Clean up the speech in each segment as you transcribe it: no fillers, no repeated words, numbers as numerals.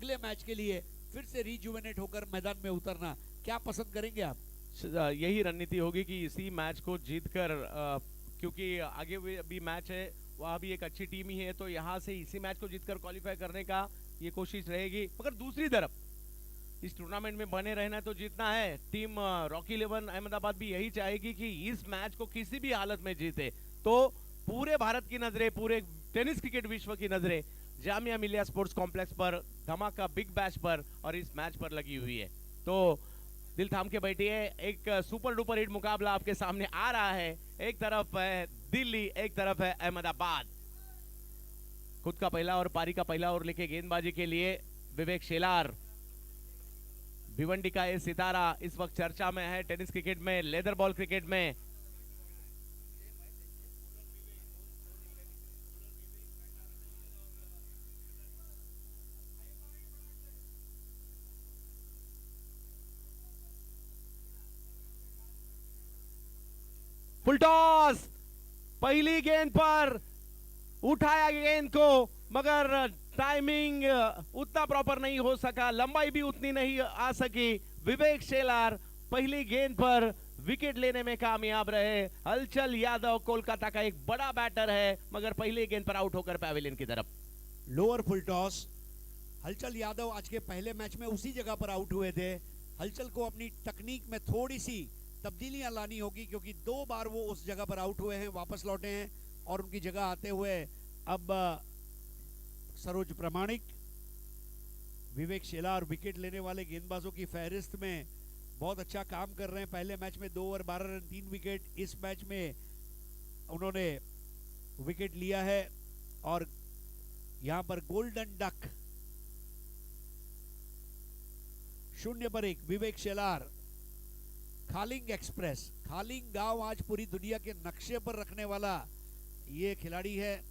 अगले मैच के लिए फिर से रिजुवेनेट होकर मैदान में उतरना, क्या पसंद करेंगे आप? यही रणनीति होगी कि इसी मैच को जीतकर, क्योंकि आगे भी मैच है, वहाँ भी एक अच्छी टीम ही है, तो यहाँ से इसी मैच को जीतकर क्वालिफाई करने का ये कोशिश रहेगी। मगर दूसरी तरफ इस टूर्नामेंट में बने रहना तो जीतना है। टीम रॉकी इलेवन अहमदाबाद भी यही चाहेगी कि इस मैच को किसी भी हालत में जीते। तो पूरे भारत की नजरें, पूरे टेनिस क्रिकेट विश्व की नजरें जामिया मिलिया स्पोर्ट्स कॉम्प्लेक्स पर, धमाका बिग बैश पर और इस मैच पर लगी हुई है। तो दिल थाम के बैठिए, एक सुपर डुपर हिट मुकाबला आपके सामने आ रहा है। एक तरफ है दिल्ली, एक तरफ है अहमदाबाद। खुद का पहला और पारी का पहला ओवर लेके गेंदबाजी के लिए विवेक शेलार। भिवंडी का ये सितारा इस वक्त चर्चा में है टेनिस क्रिकेट में, लेदर बॉल क्रिकेट में। फुल टॉस, पहली गेंद पर उठाया गेंद को, मगर टाइमिंग उतना प्रॉपर नहीं हो सका, लंबाई भी उतनी नहीं आ सकी। विवेक शेलार पहली गेंद पर विकेट लेने में कामयाब रहे। हलचल यादव कोलकाता का एक बड़ा बैटर है, मगर पहली गेंद पर आउट होकर पैवेलियन की तरफ। Lower full toss. हलचल यादव आज के पहले मैच में उसी जगह पर आउट हुए थे। हलचल को अपनी तकनीक में थोड़ी सी तब्दीलियां लानी होगी, क्योंकि 2 बार वो उस जगह पर आउट हुए हैं, वापस लौटे हैं और उनकी जगह आते हुए अब सरोज प्रामाणिक, विवेक शेलार विकेट लेने वाले गेंदबाजों की फहरिस्त में बहुत अच्छा काम कर रहे हैं। पहले मैच में 2 ओवर 12 रन 3 विकेट, इस मैच में उन्होंने विकेट लिया है। और यहां पर गोल्डन डक 0 पर 1 विवेक शेलार। खालिंग एक्सप्रेस, खालिंग गांव आज पूरी दुनिया के नक्शे पर रखने वाला ये खिलाड़ी है।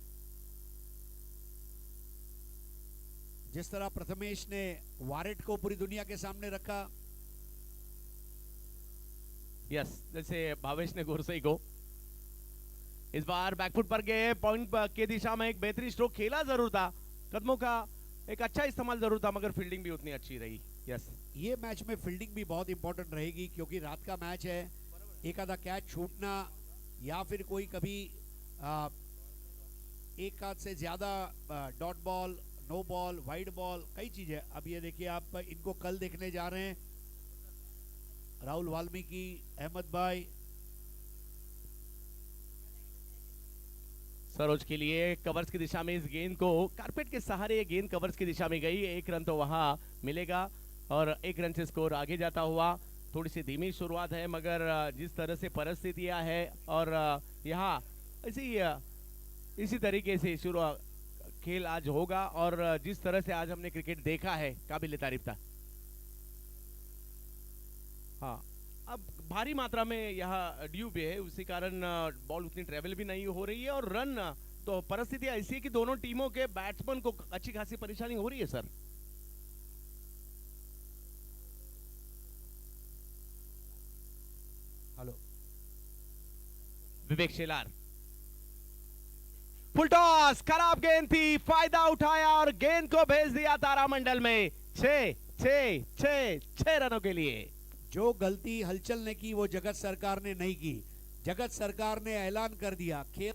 जिस तरह प्रथमेश ने वारेट को पूरी दुनिया के सामने रखा, यस, जैसे भावेश ने गोरसई को। इस बार बैकफुट पर गए, पॉइंट के दिशा में एक बेहतरीन स्ट्रोक खेला जरूर था, कदमों का एक अच्छा इस्तेमाल जरूर था, मगर फील्डिंग भी उतनी अच्छी रही। यस, ये मैच में फील्डिंग भी बहुत इंपॉर्टेंट रहेगी, क्योंकि रात का मैच है। एक आधा कैच छूटना या फिर कोई कभी एक आध से ज्यादा dot ball, no ball, wide ball, कई चीजें। अब ये देखिए, आप इनको कल देखने जा रहे हैं, राहुल वाल्मीकि, अहमद भाई। सरोज के लिए कवर्स की दिशा में इस गेंद को, कारपेट के सहारे ये गेंद कवर्स की दिशा में गई। 1 रन तो वहां मिलेगा और 1 रन से स्कोर आगे जाता हुआ। थोड़ी सी धीमी शुरुआत है, मगर जिस तरह से परिस्थितियां है और यहाँ इसी तरीके से शुरू खेल आज होगा, और जिस तरह से आज हमने क्रिकेट देखा है, काबिल तारीफ था। हाँ, अब भारी मात्रा में यहाँ ड्यू भी है, उसी कारण बॉल उतनी ट्रेवल भी नहीं हो रही है, और रन तो परिस्थिति ऐसी है कि दोनों टीमों के बैट्समैन को अच्छी खासी परेशानी हो रही है सर। हेलो, विवेक शेलार, फुल टॉस, खराब गेंद थी, फायदा उठाया और गेंद को भेज दिया तारामंडल में। 6 रनों के लिए। जो गलती हलचल ने की वो जगत सरकार ने नहीं की। जगत सरकार ने ऐलान कर दिया, खेल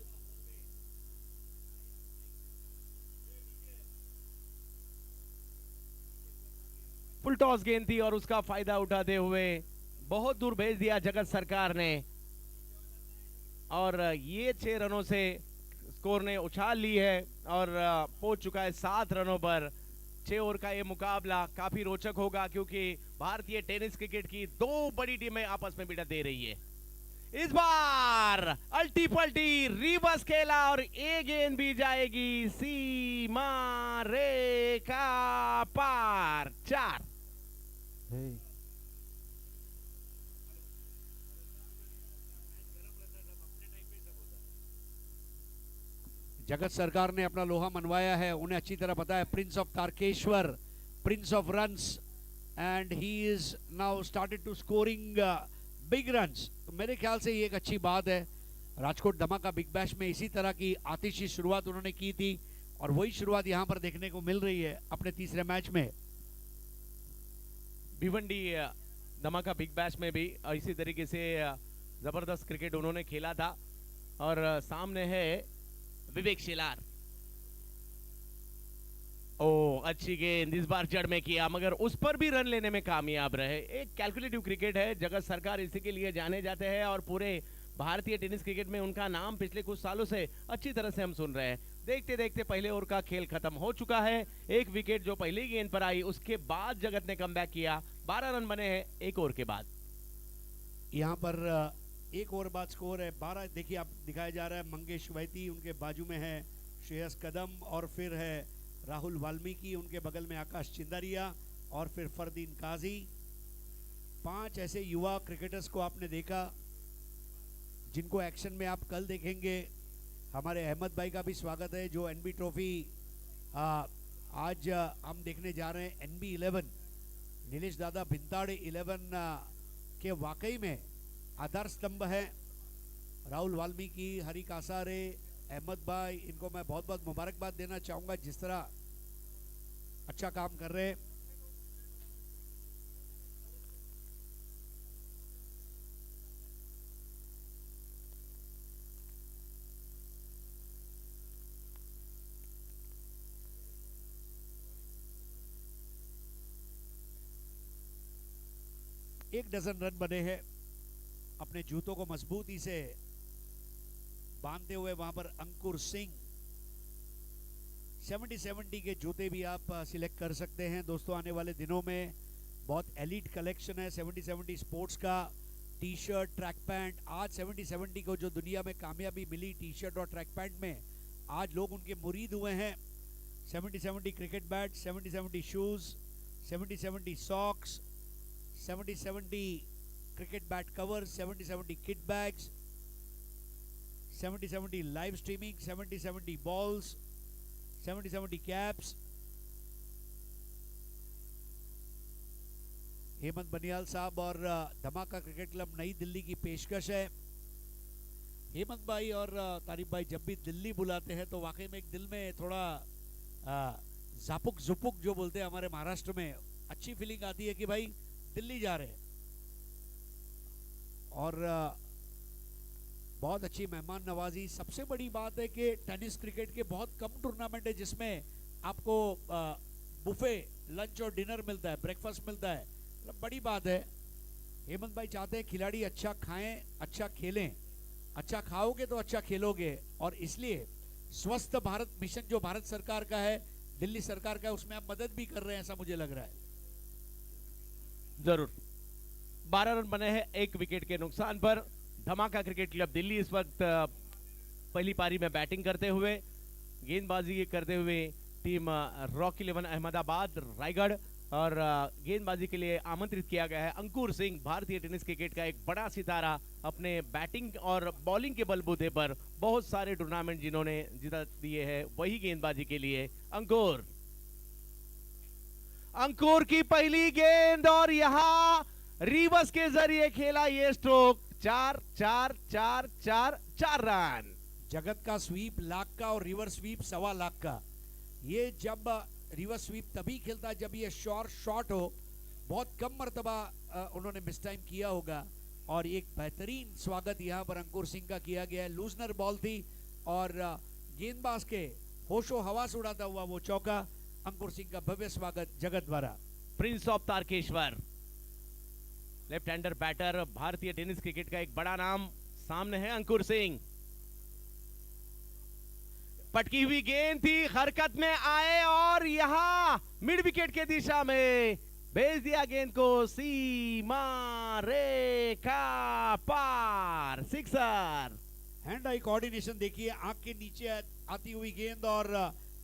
फुल टॉस गेंद थी और उसका फायदा उठाते हुए बहुत दूर भेज दिया जगत सरकार ने, और ये 6 रनों से स्कोर ने उछाल ली है और पहुंच चुका है 7 रनों पर। 6 ओवर का ये मुकाबला काफी रोचक होगा, क्योंकि भारतीय टेनिस क्रिकेट की 2 बड़ी टीमें आपस में भिड़ा दे रही है। इस बार अल्टी पल्टी रिवर्स खेला और ये गेंद भी जाएगी सीमा रेखा पार। 4। जगत सरकार ने अपना लोहा मनवाया है, उन्हें अच्छी तरह पता है। Prince of Tarakeshwar, prince of runs, and he is now started to scoring big runs. तो मेरे ख्याल से ये एक अच्छी बात है। राजकोट धमाका बिग बैश में इसी तरह की आतिशी शुरुआत उन्होंने की थी, और वही शुरुआत यहाँ पर देखने को मिल रही है अपने तीसरे मैच में। भिवंडी धमाका बिग बैश में भी इसी तरीके से जबरदस्त क्रिकेट उन्होंने खेला था। और सामने है विवेक शेलार। ओ अच्छी गेंद इस बार जड़ में किया, मगर उस पर भी रन लेने में कामयाब रहे। एक कैलकुलेटिव क्रिकेट है, जगत सरकार इसी के लिए जाने जाते हैं और पूरे भारतीय टेनिस क्रिकेट में उनका नाम पिछले कुछ सालों से अच्छी तरह से हम सुन रहे हैं। देखते देखते पहले ओवर का खेल खत्म हो चुका है। एक विकेट जो पहली गेंद पर आई उसके बाद जगत ने कमबैक किया। 12 रन बने हैं एक ओवर के बाद। यहाँ पर एक ओवर बाद स्कोर है 12। देखिए आप दिखाया जा रहा है मंगेश वैती, उनके बाजू में है श्रेयस कदम और फिर है राहुल वाल्मीकि, उनके बगल में आकाश चिंदारिया और फिर फरदीन काजी। 5 ऐसे युवा क्रिकेटर्स को आपने देखा जिनको एक्शन में आप कल देखेंगे। हमारे अहमद भाई का भी स्वागत है जो एनबी ट्रॉफी आज हम देखने जा रहे हैं। एनबी 11 नीलेश दादा भिंताड़े 11 के वाकई में आधार स्तंभ है। राहुल वाल्मीकि, हरी कासारे, अहमद भाई, इनको मैं बहुत बहुत मुबारकबाद देना चाहूँगा जिस तरह अच्छा काम कर रहे हैं। एक डजन रन बने हैं। अपने जूतों को मजबूती से बांधते हुए वहां पर अंकुर सिंह 70-70 के जूते भी आप सिलेक्ट कर सकते हैं दोस्तों। आने वाले दिनों में बहुत एलीट कलेक्शन है 70-70 स्पोर्ट्स का। टी शर्ट, ट्रैक पैंट, आज 70-70 को जो दुनिया में कामयाबी मिली टी शर्ट और ट्रैक पैंट में, आज लोग उनके मुरीद हुए हैं। 70-70 cricket bat, 70-70 shoes, 70-70 socks, 70-70 cricket bat cover, 70-70 kit bags, 70-70 live streaming, 70-70 balls, 70-70 caps. Hemant Banihal साहब और धमाका क्रिकेट क्लब नई दिल्ली की पेशकश है। हेमंत भाई और तारिफ भाई जब भी दिल्ली बुलाते हैं तो वाकई में एक दिल में थोड़ा जापुक जुपुक जो बोलते हैं हमारे महाराष्ट्र में, अच्छी फीलिंग आती है कि भाई दिल्ली जा रहे हैं। और बहुत अच्छी मेहमान नवाजी। सबसे बड़ी बात है कि टेनिस क्रिकेट के बहुत कम टूर्नामेंट है जिसमें आपको बुफे लंच और डिनर मिलता है, ब्रेकफास्ट मिलता है, मतलब बड़ी बात है। हेमंत भाई चाहते हैं खिलाड़ी अच्छा खाएं, अच्छा खेलें। अच्छा खाओगे तो अच्छा खेलोगे, और इसलिए स्वस्थ भारत मिशन जो भारत सरकार का है, दिल्ली सरकार का है, उसमें आप मदद भी कर रहे हैं ऐसा मुझे लग रहा है। जरूर। 12 रन बने हैं एक विकेट के नुकसान पर। धमाका क्रिकेट क्लब दिल्ली इस वक्त पहली पारी में बैटिंग करते हुए, गेंदबाजी करते हुए टीम रॉक 11 अहमदाबाद रायगढ़, और गेंदबाजी के लिए आमंत्रित किया गया है अंकुर सिंह, भारतीय टेनिस क्रिकेट का एक बड़ा सितारा। अपने बैटिंग और बॉलिंग के बलबूते पर बहुत सारे टूर्नामेंट जिन्होंने जीता दिए हैं, वही गेंदबाजी के लिए अंकुर। अंकुर की पहली गेंद और यहां रिवर्स के जरिए खेला ये स्ट्रोक। 4 रन। जगत का स्वीप लाख का और रिवर्स स्वीप 1.25 लाख का। ये जब रिवर्स स्वीप तभी खेलता है जब ये शॉट हो। बहुत कम मर्तबा उन्होंने मिस टाइम किया होगा, और एक बेहतरीन स्वागत यहाँ पर अंकुर सिंह का किया गया है। लूजनर बॉल थी और गेंदबाज के होशो हवास उड़ाता हुआ वो चौका। अंकुर सिंह का भव्य स्वागत जगत द्वारा। Prince of Tarakeshwar, left hander batter, भारतीय टेनिस क्रिकेट का एक बड़ा नाम सामने है अंकुर सिंह। पटकी हुई गेंद थी, हरकत में आए और यहां मिड विकेट के दिशा में भेज दिया गेंद को सीमा रेखा पार। सिक्सर। हैंड आई कोऑर्डिनेशन देखिए, आंख के नीचे आती हुई गेंद और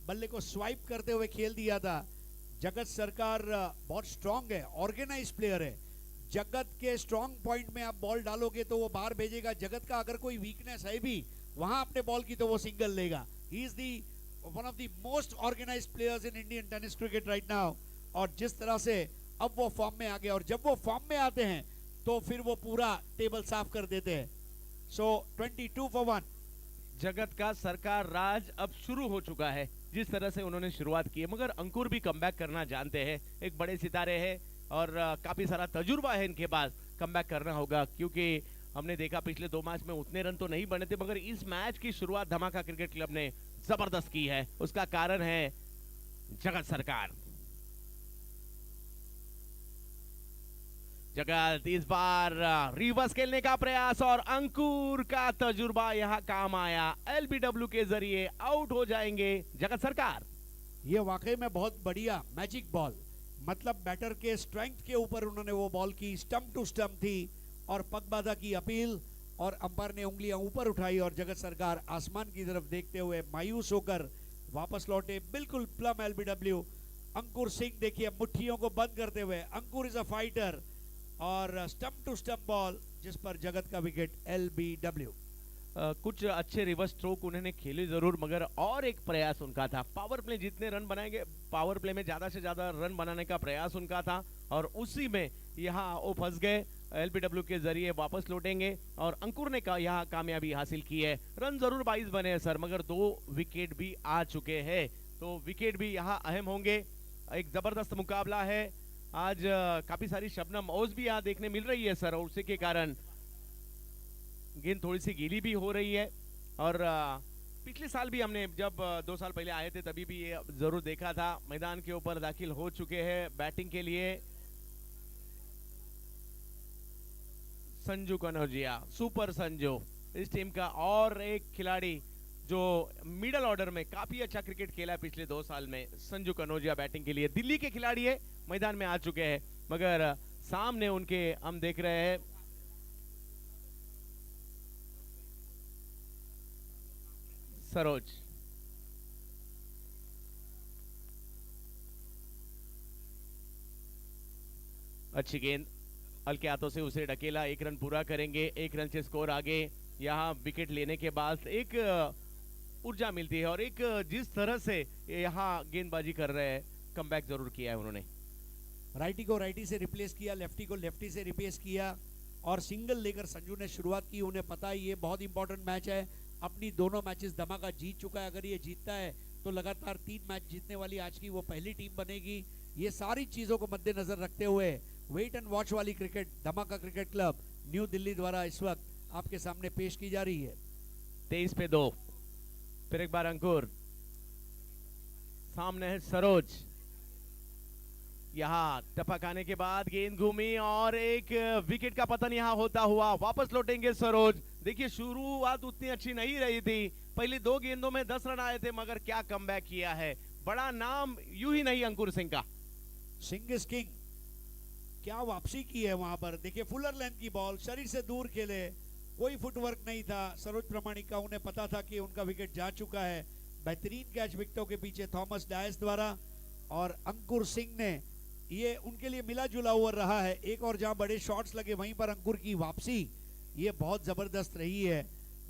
बल्ले को स्वाइप करते हुए खेल दिया था। जगत सरकार बहुत स्ट्रांग है, ऑर्गेनाइज प्लेयर है। जगत के स्ट्रांग पॉइंट में आप बॉल डालोगे तो वो बाहर भेजेगा। जगत का अगर कोई वीकनेस है भी वहां अपने बॉल की तो वो सिंगल लेगा। He is the one of the most organised players in Indian tennis cricket right now. और जिस तरह से अब वो फॉर्म में आ गए, और जब वो फॉर्म में आते हैं तो फिर वो पूरा टेबल साफ कर देते हैं। सो 22 for 1। जगत का सरकार राज अब शुरू हो चुका है, जिस तरह से उन्होंने शुरुआत की है, मगर अंकुर भी कमबैक करना जानते हैं। एक बड़े सितारे हैं, और काफी सारा तजुर्बा है इनके पास, कमबैक करना होगा क्योंकि हमने देखा पिछले 2 मैच में उतने रन तो नहीं बने थे, मगर इस मैच की शुरुआत धमाका क्रिकेट क्लब ने जबरदस्त की है। उसका कारण है जगत सरकार। जगत इस बार रिवर्स खेलने का प्रयास और अंकुर का तजुर्बा यहां काम आया। एलबीडब्ल्यू के जरिए आउट हो जाएंगे जगत सरकार। ये वाकई में बहुत बढ़िया मैजिक बॉल, मतलब बैटर के स्ट्रेंथ के ऊपर उन्होंने वो बॉल की, स्टंप टू स्टंप थी और पगबाधा की अपील और अंपायर ने उंगलियां ऊपर उठाई और जगत सरकार आसमान की तरफ देखते हुए मायूस होकर वापस लौटे। बिल्कुल प्लम एलबीडब्ल्यू। अंकुर सिंह देखिए मुट्ठियों को बंद करते हुए, अंकुर इज अ फाइटर और स्टंप टू स्टंप बॉल जिस पर जगत का विकेट एलबीडब्ल्यू। कुछ अच्छे रिवर्स स्ट्रोक उन्होंने खेले जरूर, मगर और एक प्रयास उनका था, पावर प्ले जितने रन बनाएंगे, पावर प्ले में ज्यादा से ज्यादा रन बनाने का प्रयास उनका था और उसी में यहाँ वो फंस गए। एलबीडब्ल्यू के जरिए वापस लौटेंगे और अंकुर ने यहाँ कामयाबी हासिल की है। रन जरूर 22 बने हैं सर, मगर 2 विकेट भी आ चुके हैं, तो विकेट भी यहाँ अहम होंगे। एक जबरदस्त मुकाबला है आज। काफी सारी शबनम ओस भी यहाँ देखने मिल रही है सर, और उसी के कारण गेंद थोड़ी सी गीली भी हो रही है। और पिछले साल भी हमने जब 2 साल पहले आए थे तभी भी ये जरूर देखा था। मैदान के ऊपर दाखिल हो चुके हैं बैटिंग के लिए संजू कनौजिया, सुपर संजू इस टीम का, और एक खिलाड़ी जो मिडल ऑर्डर में काफी अच्छा क्रिकेट खेला है पिछले 2 साल में, संजू कनौजिया बैटिंग के लिए। दिल्ली के खिलाड़ी है, मैदान में आ चुके हैं, मगर सामने उनके हम देख रहे हैं सरोज। अच्छी गेंद, हल्के हाथों से उसे ढकेला, 1 रन पूरा करेंगे, 1 रन से स्कोर आगे। यहाँ विकेट लेने के बाद एक ऊर्जा मिलती है और एक जिस तरह से यहाँ गेंदबाजी कर रहे हैं, कमबैक जरूर किया है उन्होंने। राइटी को राइटी से रिप्लेस किया, लेफ्टी को लेफ्टी से रिप्लेस किया और सिंगल लेकर संजू ने शुरुआत की। उन्हें पता है ये बहुत इंपॉर्टेंट मैच है, अपनी दोनों मैचेस धमाका जीत चुका है। अगर ये जीतता है तो लगातार 3 मैच जीतने वाली आज की वो पहली टीम बनेगी। ये सारी चीजों को मद्देनजर रखते हुए वेट एंड वॉच वाली क्रिकेट धमाका क्रिकेट क्लब न्यू दिल्ली द्वारा इस वक्त आपके सामने पेश की जा रही है। 23 पे 2। फिर एक बार अंकुर, सामने है सरोज। यहाँ टपक आने के बाद गेंद घूमी और एक विकेट का पतन यहाँ होता हुआ वापस लौटेंगे सरोज। देखिए शुरुआत उतनी अच्छी नहीं रही थी, पहली 2 गेंदों में 10 रन आए थे, मगर क्या कमबैक किया है। बड़ा नाम यूं ही नहीं अंकुर सिंह का। सिंह इज किंग, क्या वापसी की है वहां पर। देखिए फुलर लेंथ की बॉल, शरीर से दूर खेले, कोई फुटवर्क नहीं था सरोज प्रामाणिक का। उन्हें पता था कि उनका विकेट जा चुका है। बेहतरीन कैच विकेटों के पीछे थॉमस डायस द्वारा, और अंकुर सिंह ने ये उनके लिए मिला जुला हुआ रहा है। एक और जहां बड़े शॉट्स लगे वहीं पर अंकुर की वापसी ये बहुत जबरदस्त रही है।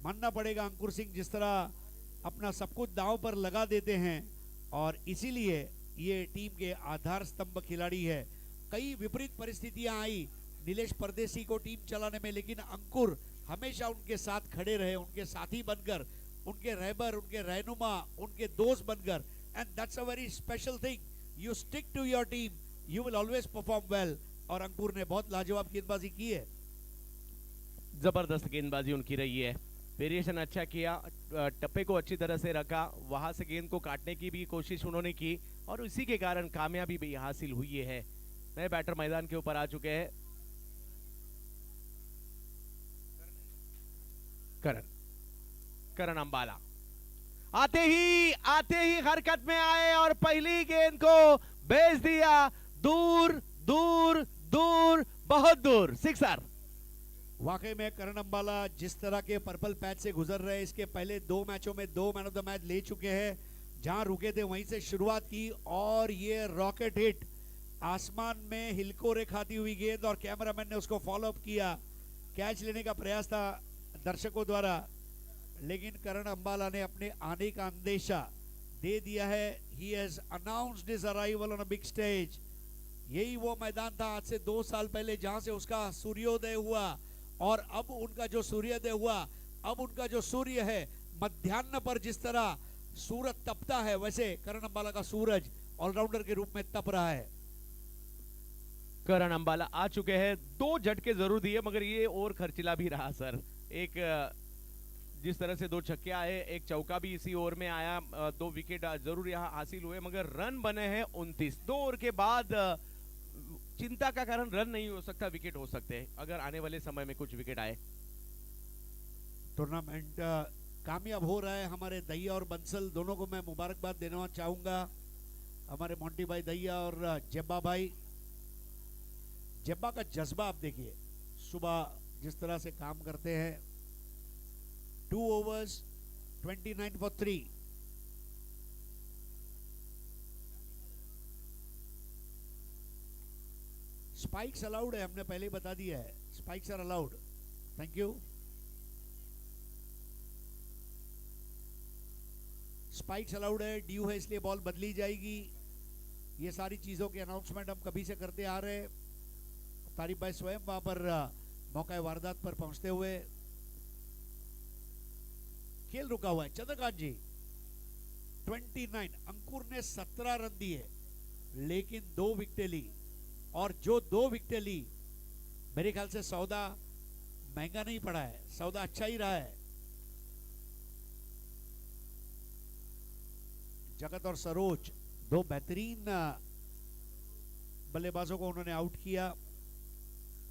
मानना पड़ेगा अंकुर सिंह जिस तरह अपना सब कुछ दांव पर लगा देते हैं और इसीलिए ये टीम के आधार स्तंभ खिलाड़ी है। कई विपरीत परिस्थितियां आई नीलेश परदेसी को टीम चलाने में, लेकिन अंकुर हमेशा उनके साथ खड़े रहे, उनके साथी बनकर, उनके रहबर, उनके रहनुमा, उनके दोस्त बनकर। And that's a very special thing, you stick to your team, you will always perform well. और अंकुर ने बहुत लाजवाब गेंदबाजी की है, जबरदस्त गेंदबाजी उनकी रही है। वेरिएशन अच्छा किया, टप्पे को अच्छी तरह से रखा, वहां से गेंद को काटने की भी कोशिश उन्होंने की और इसी के कारण कामयाबी भी हासिल हुई है। नए बैटर मैदान के ऊपर आ चुके हैं, करण अंबाला। आते ही हरकत में आए और पहली गेंद को भेज दिया दूर दूर दूर, बहुत दूर, सिक्सर। वाकई में करण अंबाला जिस तरह के पर्पल पैच से गुजर रहे हैं, इसके पहले 2 मैचों में 2 मैन ऑफ द मैच ले चुके हैं। जहां रुके थे वहीं से शुरुआत की और ये रॉकेट हिट, आसमान में हिलकोरे खाती हुई गेंद और कैमरामैन ने उसको फॉलो अप किया। कैच लेने का प्रयास था दर्शकों द्वारा, लेकिन करण अंबाला ने अपने आने का अंदेशा दे दिया है। He has announced his arrival on a big stage. यही वो मैदान था आज से 2 साल पहले जहां से उसका सूर्योदय हुआ और अब उनका जो सूर्योदय हुआ, अब उनका जो सूर्य है, मध्याह्न पर जिस तरह सूरज तपता है वैसे करण अंबाला का सूरज ऑलराउंडर के रूप में तप रहा है। करण अंबाला आ चुके हैं, 2 झटके जरूर दिए मगर ये और खर्चिला भी रहा सर। एक जिस तरह से 2 छक्के आए, एक चौका भी इसी ओवर में आया, 2 विकेट जरूर यहाँ हासिल हुए मगर रन बने हैं 29। 2 ओवर के बाद चिंता का कारण रन नहीं हो सकता, विकेट हो सकते हैं अगर आने वाले समय में कुछ विकेट आए। टूर्नामेंट कामयाब हो रहा है। हमारे दहिया और बंसल दोनों को मैं मुबारकबाद देना चाहूंगा, हमारे मोंटी भाई दहिया और जेब्बा भाई। जेब्बा का जज्बा आप देखिए, सुबह जिस तरह से काम करते हैं। 2 overs 29 for 3। स्पाइक्स अलाउड है, हमने पहले ही बता दिया है, spikes are allowed. Thank you. Spikes allowed है, ड्यू है इसलिए बॉल बदली जाएगी। ये सारी चीजों के अनाउंसमेंट हम कभी से करते आ रहे हैं। तारिफ भाई स्वयं वहां पर मौका वारदात पर पहुंचते हुए। खेल रुका हुआ है। चंद्रकांत जी 29, अंकुर ने 17 रन दिए लेकिन 2 विकेटें ली, और जो 2 विकेटें ली मेरे ख्याल से सौदा महंगा नहीं पड़ा है, सौदा अच्छा ही रहा है। जगत और सरोज 2 बेहतरीन बल्लेबाजों को उन्होंने आउट किया।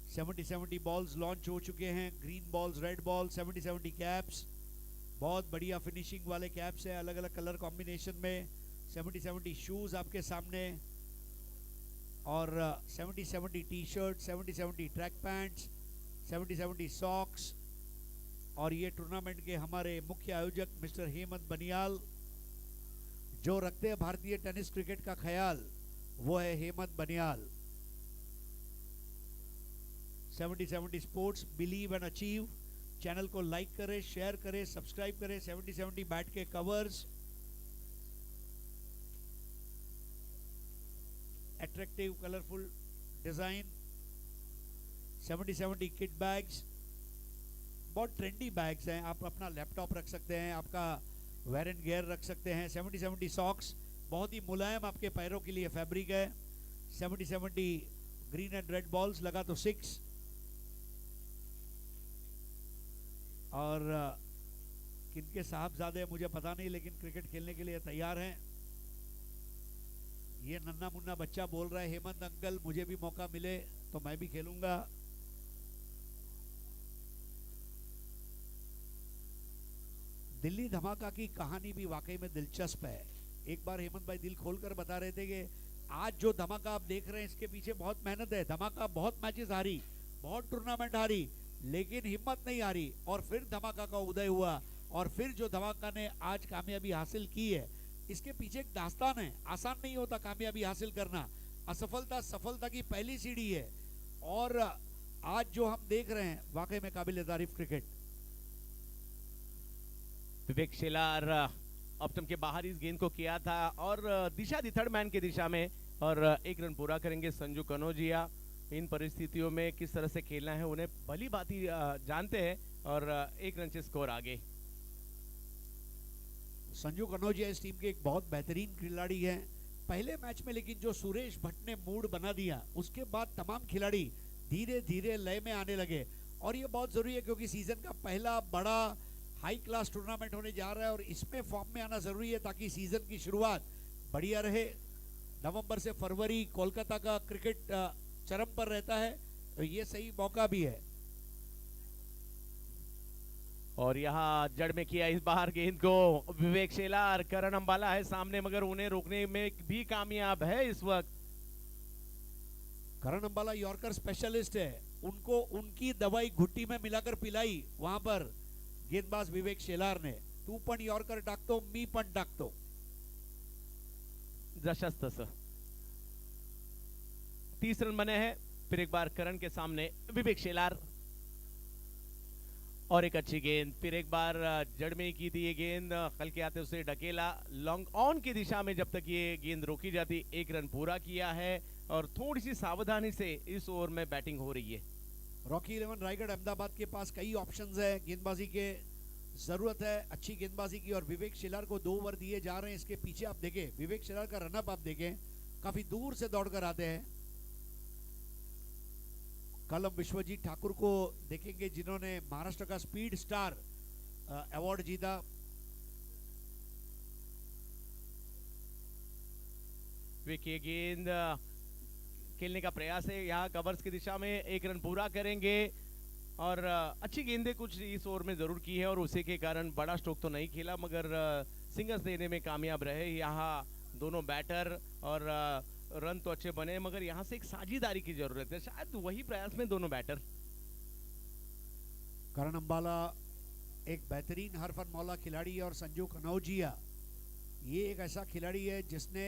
70-70 बॉल्स लॉन्च हो चुके हैं, green balls, red ball, 70-70 caps, बहुत बढ़िया फिनिशिंग वाले कैप्स है, अलग अलग कलर कॉम्बिनेशन में। 70-70 शूज आपके सामने, और 70-70 T shirt, 70-70 track pants, 70-70 socks. और ये टूर्नामेंट के हमारे मुख्य आयोजक मिस्टर हेमंत बनियाल, जो रखते हैं भारतीय टेनिस क्रिकेट का ख्याल, वो है Hemant Banihal. 70-70 sports, believe and achieve. Channel को लाइक करें, शेयर करें, सब्सक्राइब करें। 70-70 बैट के covers, attractive colourful design, 70-70 kit bags, बहुत ट्रेंडी बैग्स हैं। आप अपना लैपटॉप रख सकते हैं, आपका वेयर एंड गियर रख सकते हैं। 70-70 सॉक्स, बहुत ही मुलायम आपके पैरों के लिए फैब्रिक है। 70-70 ग्रीन एंड रेड बॉल्स, लगा तो 6। और किनके साहबजादे मुझे पता नहीं, लेकिन क्रिकेट खेलने के लिए तैयार हैं। ये नन्ना मुन्ना बच्चा बोल रहा है, हेमंत अंकल मुझे भी मौका मिले तो मैं भी खेलूंगा। दिल्ली धमाका की कहानी भी वाकई में दिलचस्प है। एक बार हेमंत भाई दिल खोलकर बता रहे थे कि आज जो धमाका आप देख रहे हैं इसके पीछे बहुत मेहनत है। धमाका बहुत मैचेस हारी, बहुत टूर्नामेंट हारी, लेकिन हिम्मत नहीं हारी, और फिर धमाका का उदय हुआ, और फिर जो धमाका ने आज कामयाबी हासिल की है, इसके पीछे एक दास्तान है। आसान नहीं होता कामयाबी हासिल करना, असफलता सफलता की पहली सीढ़ी है। और आज जो हम देख रहे हैं वाकई में काबिल तारीफ क्रिकेट। विवेक शेलार ऑप्टम के बाहर इस गेंद को किया था और दिशा दी थर्ड मैन की दिशा में, और 1 रन पूरा करेंगे संजू कनौजिया। इन परिस्थितियों में किस तरह से खेलना है उन्हें भली भांति जानते हैं, और 1 रन से स्कोर आगे। संजू कनौजिया इस टीम के एक बहुत बेहतरीन खिलाड़ी हैं। पहले मैच में लेकिन जो सुरेश भट्ट ने मूड बना दिया, उसके बाद तमाम खिलाड़ी धीरे धीरे लय में आने लगे, और ये बहुत जरूरी है क्योंकि सीजन का पहला बड़ा हाई क्लास टूर्नामेंट होने जा रहा है, और इसमें फॉर्म में आना जरूरी है ताकि सीजन की शुरुआत बढ़िया रहे। नवंबर से फरवरी कोलकाता का क्रिकेट चरम पर रहता है, तो ये सही मौका भी है। और यहाँ जड़ में किया इस बार गेंद को विवेक शेलार। करण अंबाला है सामने मगर उन्हें रोकने में भी कामयाब है इस वक्त। करण अंबाला यॉर्कर स्पेशलिस्ट है, उनको उनकी दवाई घुट्टी में मिलाकर पिलाई वहां पर गेंदबाज विवेक शेलार ने। तू पण यॉर्कर टाकतो, मी पण टाकतो, जशस तसं। 30 रन बने हैं। फिर एक बार करण के सामने विवेक शेलार, और एक अच्छी गेंद। फिर एक बार जड़ में की थी ये गेंद, खल के आते उसे ढकेला लॉन्ग ऑन की दिशा में। जब तक ये गेंद रोकी जाती, 1 रन पूरा किया है, और थोड़ी सी सावधानी से इस ओवर में बैटिंग हो रही है। रॉकी 11 रायगढ़ अहमदाबाद के पास कई ऑप्शंस है गेंदबाजी के, जरूरत है अच्छी गेंदबाजी की, और विवेक शेलार को 2 ओवर दिए जा रहे हैं। इसके पीछे आप देखें विवेक शेलार का रनअप आप देखें, काफी दूर से दौड़कर आते हैं। कल हम विश्वजीत ठाकुर को देखेंगे जिन्होंने महाराष्ट्र का स्पीड स्टार अवार्ड जीता। विकेट गेंद खेलने का प्रयास है, यहाँ कवर्स की दिशा में एक रन पूरा करेंगे और अच्छी गेंदें कुछ इस ओवर में जरूर की है और उसी के कारण बड़ा स्ट्रोक तो नहीं खेला मगर सिंगल्स देने में कामयाब रहे यहाँ दोनों बैटर और रन तो अच्छे बने मगर यहाँ से एक साझेदारी की जरूरत है, शायद वही प्रयास में दोनों बैटर। करण अंबाला एक बेहतरीन हरफन मौला खिलाड़ी है और संजू कनौजिया ये एक ऐसा खिलाड़ी है जिसने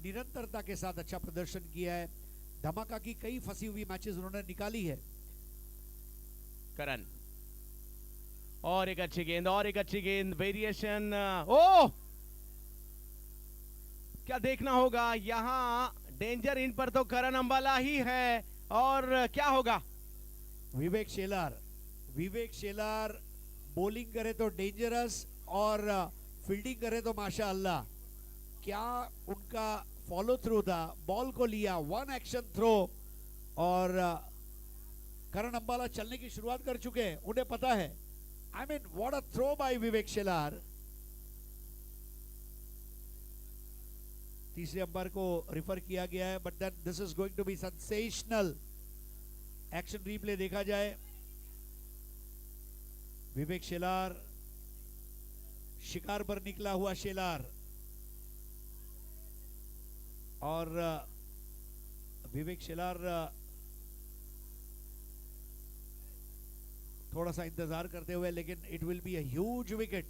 निरंतरता के साथ अच्छा प्रदर्शन किया है। धमाका की कई फंसी हुई मैचेस उन्होंने निकाली है। करण और एक अच्छी गेंद और एक अच्छी गेंद, वेरिएशन। ओ क्या देखना होगा यहाँ, डेंजर इन पर तो करण अंबाला ही है और क्या होगा। विवेक शेलार बॉलिंग करे तो डेंजरस और फील्डिंग करे तो माशाअल्लाह। क्या उनका फॉलो थ्रू था, बॉल को लिया, वन एक्शन थ्रो और करण अंबाला चलने की शुरुआत कर चुके हैं, उन्हें पता है। I mean what a throw by Vivek Shelar. तीसरे अंपायर को रिफर किया गया है but then this is going to be sensational. Action replay देखा जाए, विवेक शेलार शिकार पर निकला हुआ शेलार और विवेक शेलार थोड़ा सा इंतजार करते हुए, लेकिन it will be a huge wicket.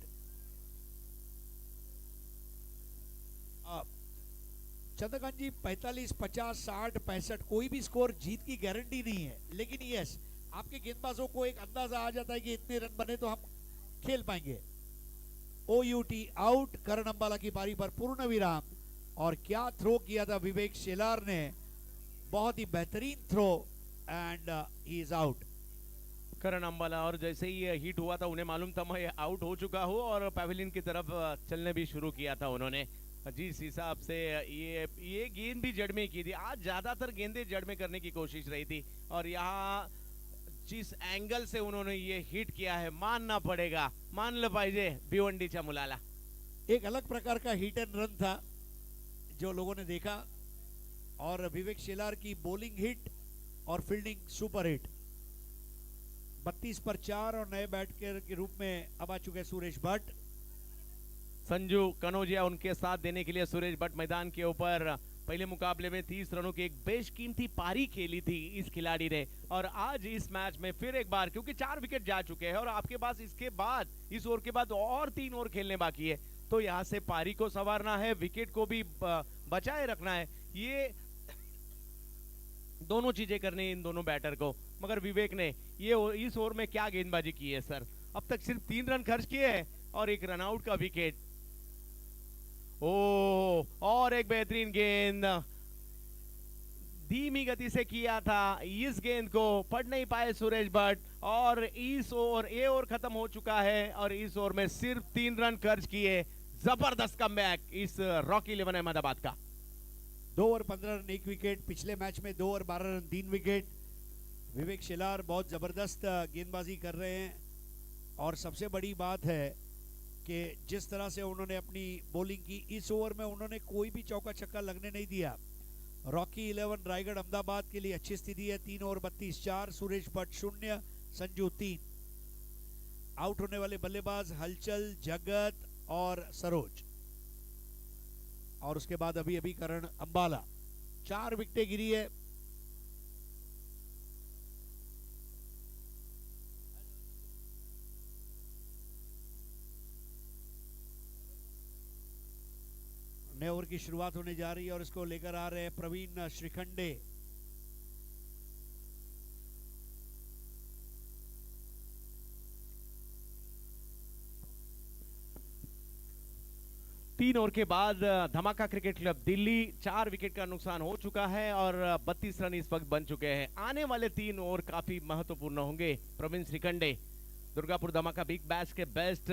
Chandrakant ji 45, 50, 60, 65 कोई भी स्कोर जीत की गारंटी नहीं है, लेकिन यस आपके गेंदबाजों को एक अंदाजा आ जाता है कि इतने रन बने तो हम खेल पाएंगे। OUT आउट, करण अंबाला की पारी पर पूर्ण विराम। और क्या थ्रो किया था विवेक शेलार ने, बहुत ही बेहतरीन throw and he is out. Karan Ambala और जैसे ही हिट हुआ था उन्हें मालूम था मैं आउट हो चुका हूँ और पैवेलियन की तरफ चलने भी शुरू किया था उन्होंने। जिस हिसाब से ये गेंद भी जड़ में की थी, आज ज्यादातर गेंदें जड़ में करने की कोशिश रही थी और यहाँ जिस एंगल से उन्होंने ये हिट किया है मानना पड़ेगा, मानलं पाहिजे भिवंडीच्या मुलाला। एक अलग प्रकार का हिट एंड रन था जो लोगों ने देखा और विवेक शेलार की बॉलिंग हिट और फील्डिंग सुपर हिट। 32 पर 4 और नए बैटर के रूप में अब आ चुके सुरेश भट्ट। संजू कनौजिया उनके साथ देने के लिए सुरेश भट्ट मैदान के ऊपर। पहले मुकाबले में 30 रनों की एक बेशकीमती पारी खेली थी इस खिलाड़ी ने और आज इस मैच में फिर एक बार, क्योंकि 4 विकेट जा चुके हैं और आपके पास इसके बाद इस ओवर के बाद और 3 ओवर खेलने बाकी है, तो यहाँ से पारी को संवारना है, विकेट को भी बचाए रखना है, ये दोनों चीजें करनी इन दोनों बैटर को। मगर विवेक ने ये इस ओवर में क्या गेंदबाजी की है सर, अब तक सिर्फ 3 रन खर्च किए हैं और एक रनआउट का विकेट। ओ और एक बेहतरीन गेंद, धीमी गति से किया था, इस गेंद को पढ़ नहीं पाए सुरेश भट्ट और इस ओवर ये ओवर खत्म हो चुका है और इस ओवर में सिर्फ 3 रन खर्च किए। जबरदस्त कमबैक इस रॉकी 11 अहमदाबाद का। 2 ओवर 15 रन 1 विकेट, पिछले मैच में 2 over 12 run 3 wicket. Vivek Shelar बहुत जबरदस्त गेंदबाजी कर रहे हैं और सबसे बड़ी बात है कि जिस तरह से उन्होंने अपनी बॉलिंग की, इस ओवर में उन्होंने कोई भी चौका छक्का लगने नहीं दिया। रॉकी 11 रायगढ़ अहमदाबाद के लिए अच्छी स्थिति है। 3 ओवर 32 4, सुरेश भट्ट 0, संजू 3। आउट होने वाले बल्लेबाज हलचल, जगत और सरोज और उसके बाद अभी अभी करण अंबाला। 4 विकेटें गिरी है। नए ओवर की शुरुआत होने जा रही है और इसको लेकर आ रहे हैं प्रवीण श्रीखंडे। तीन ओवर के बाद धमाका क्रिकेट क्लब दिल्ली 4 विकेट का नुकसान हो चुका है और 32 रन इस वक्त बन चुके हैं। आने वाले 3 ओवर काफी महत्वपूर्ण होंगे। प्रवीण श्रीखंडे दुर्गापुर धमाका बिग बैश के बेस्ट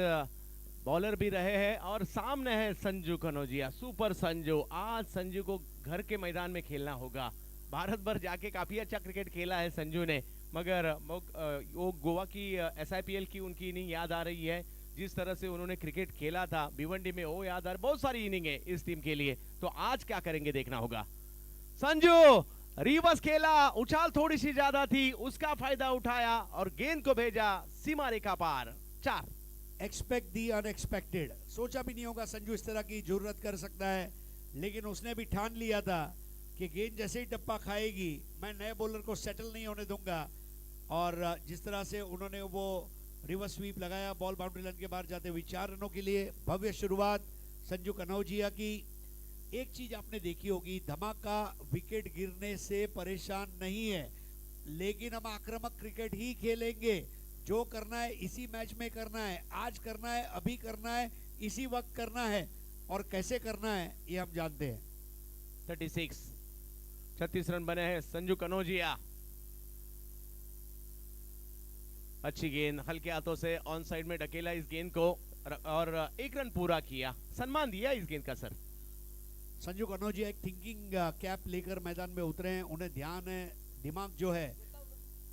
बॉलर भी रहे हैं और सामने है संजू कनौजिया, सुपर संजू। आज संजू को घर के मैदान में खेलना होगा। भारत भर जाके काफी अच्छा क्रिकेट खेला है संजू ने, मगर वो गोवा की SIPL की उनकी इनिंग याद आ रही है, जिस तरह से उन्होंने क्रिकेट खेला था भिवंडी में, वो याद आ रहा। बहुत सारी इनिंग है इस टीम के लिए, तो आज क्या करेंगे देखना होगा। संजू रिवर्स खेला, उछाल थोड़ी सी ज्यादा थी, उसका फायदा उठाया और गेंद को भेजा सीमा रेखा पार। 4। एक्सपेक्ट दी अनएक्सपेक्टेड, सोचा भी नहीं होगा संजू इस तरह की जरूरत कर सकता है, लेकिन उसने भी ठान लिया था कि गेंद जैसे ही टप्पा खाएगी मैं नए बॉलर को सेटल नहीं होने दूंगा। और जिस तरह से उन्होंने वो रिवर्स स्वीप लगाया, बॉल बाउंड्री लाइन के बाहर जाते हुए 4 रनों के लिए भव्य शुरुआत संजू कनौजिया की। एक चीज आपने देखी होगी, धमाका विकेट गिरने से परेशान नहीं है, लेकिन हम आक्रामक क्रिकेट ही खेलेंगे। जो करना है इसी मैच में करना है, आज करना है, अभी करना है, इसी वक्त करना है, और कैसे करना है ये हम जानते हैं। 36 रन बने हैं संजू कनौजिया। अच्छी गेंद हल्के हाथों से ऑन साइड में ढकेला इस गेंद को और 1 रन पूरा किया, सम्मान दिया इस गेंद का। सर संजू कनौजिया एक थिंकिंग कैप लेकर मैदान में उतरे हैं, उन्हें ध्यान है, दिमाग जो है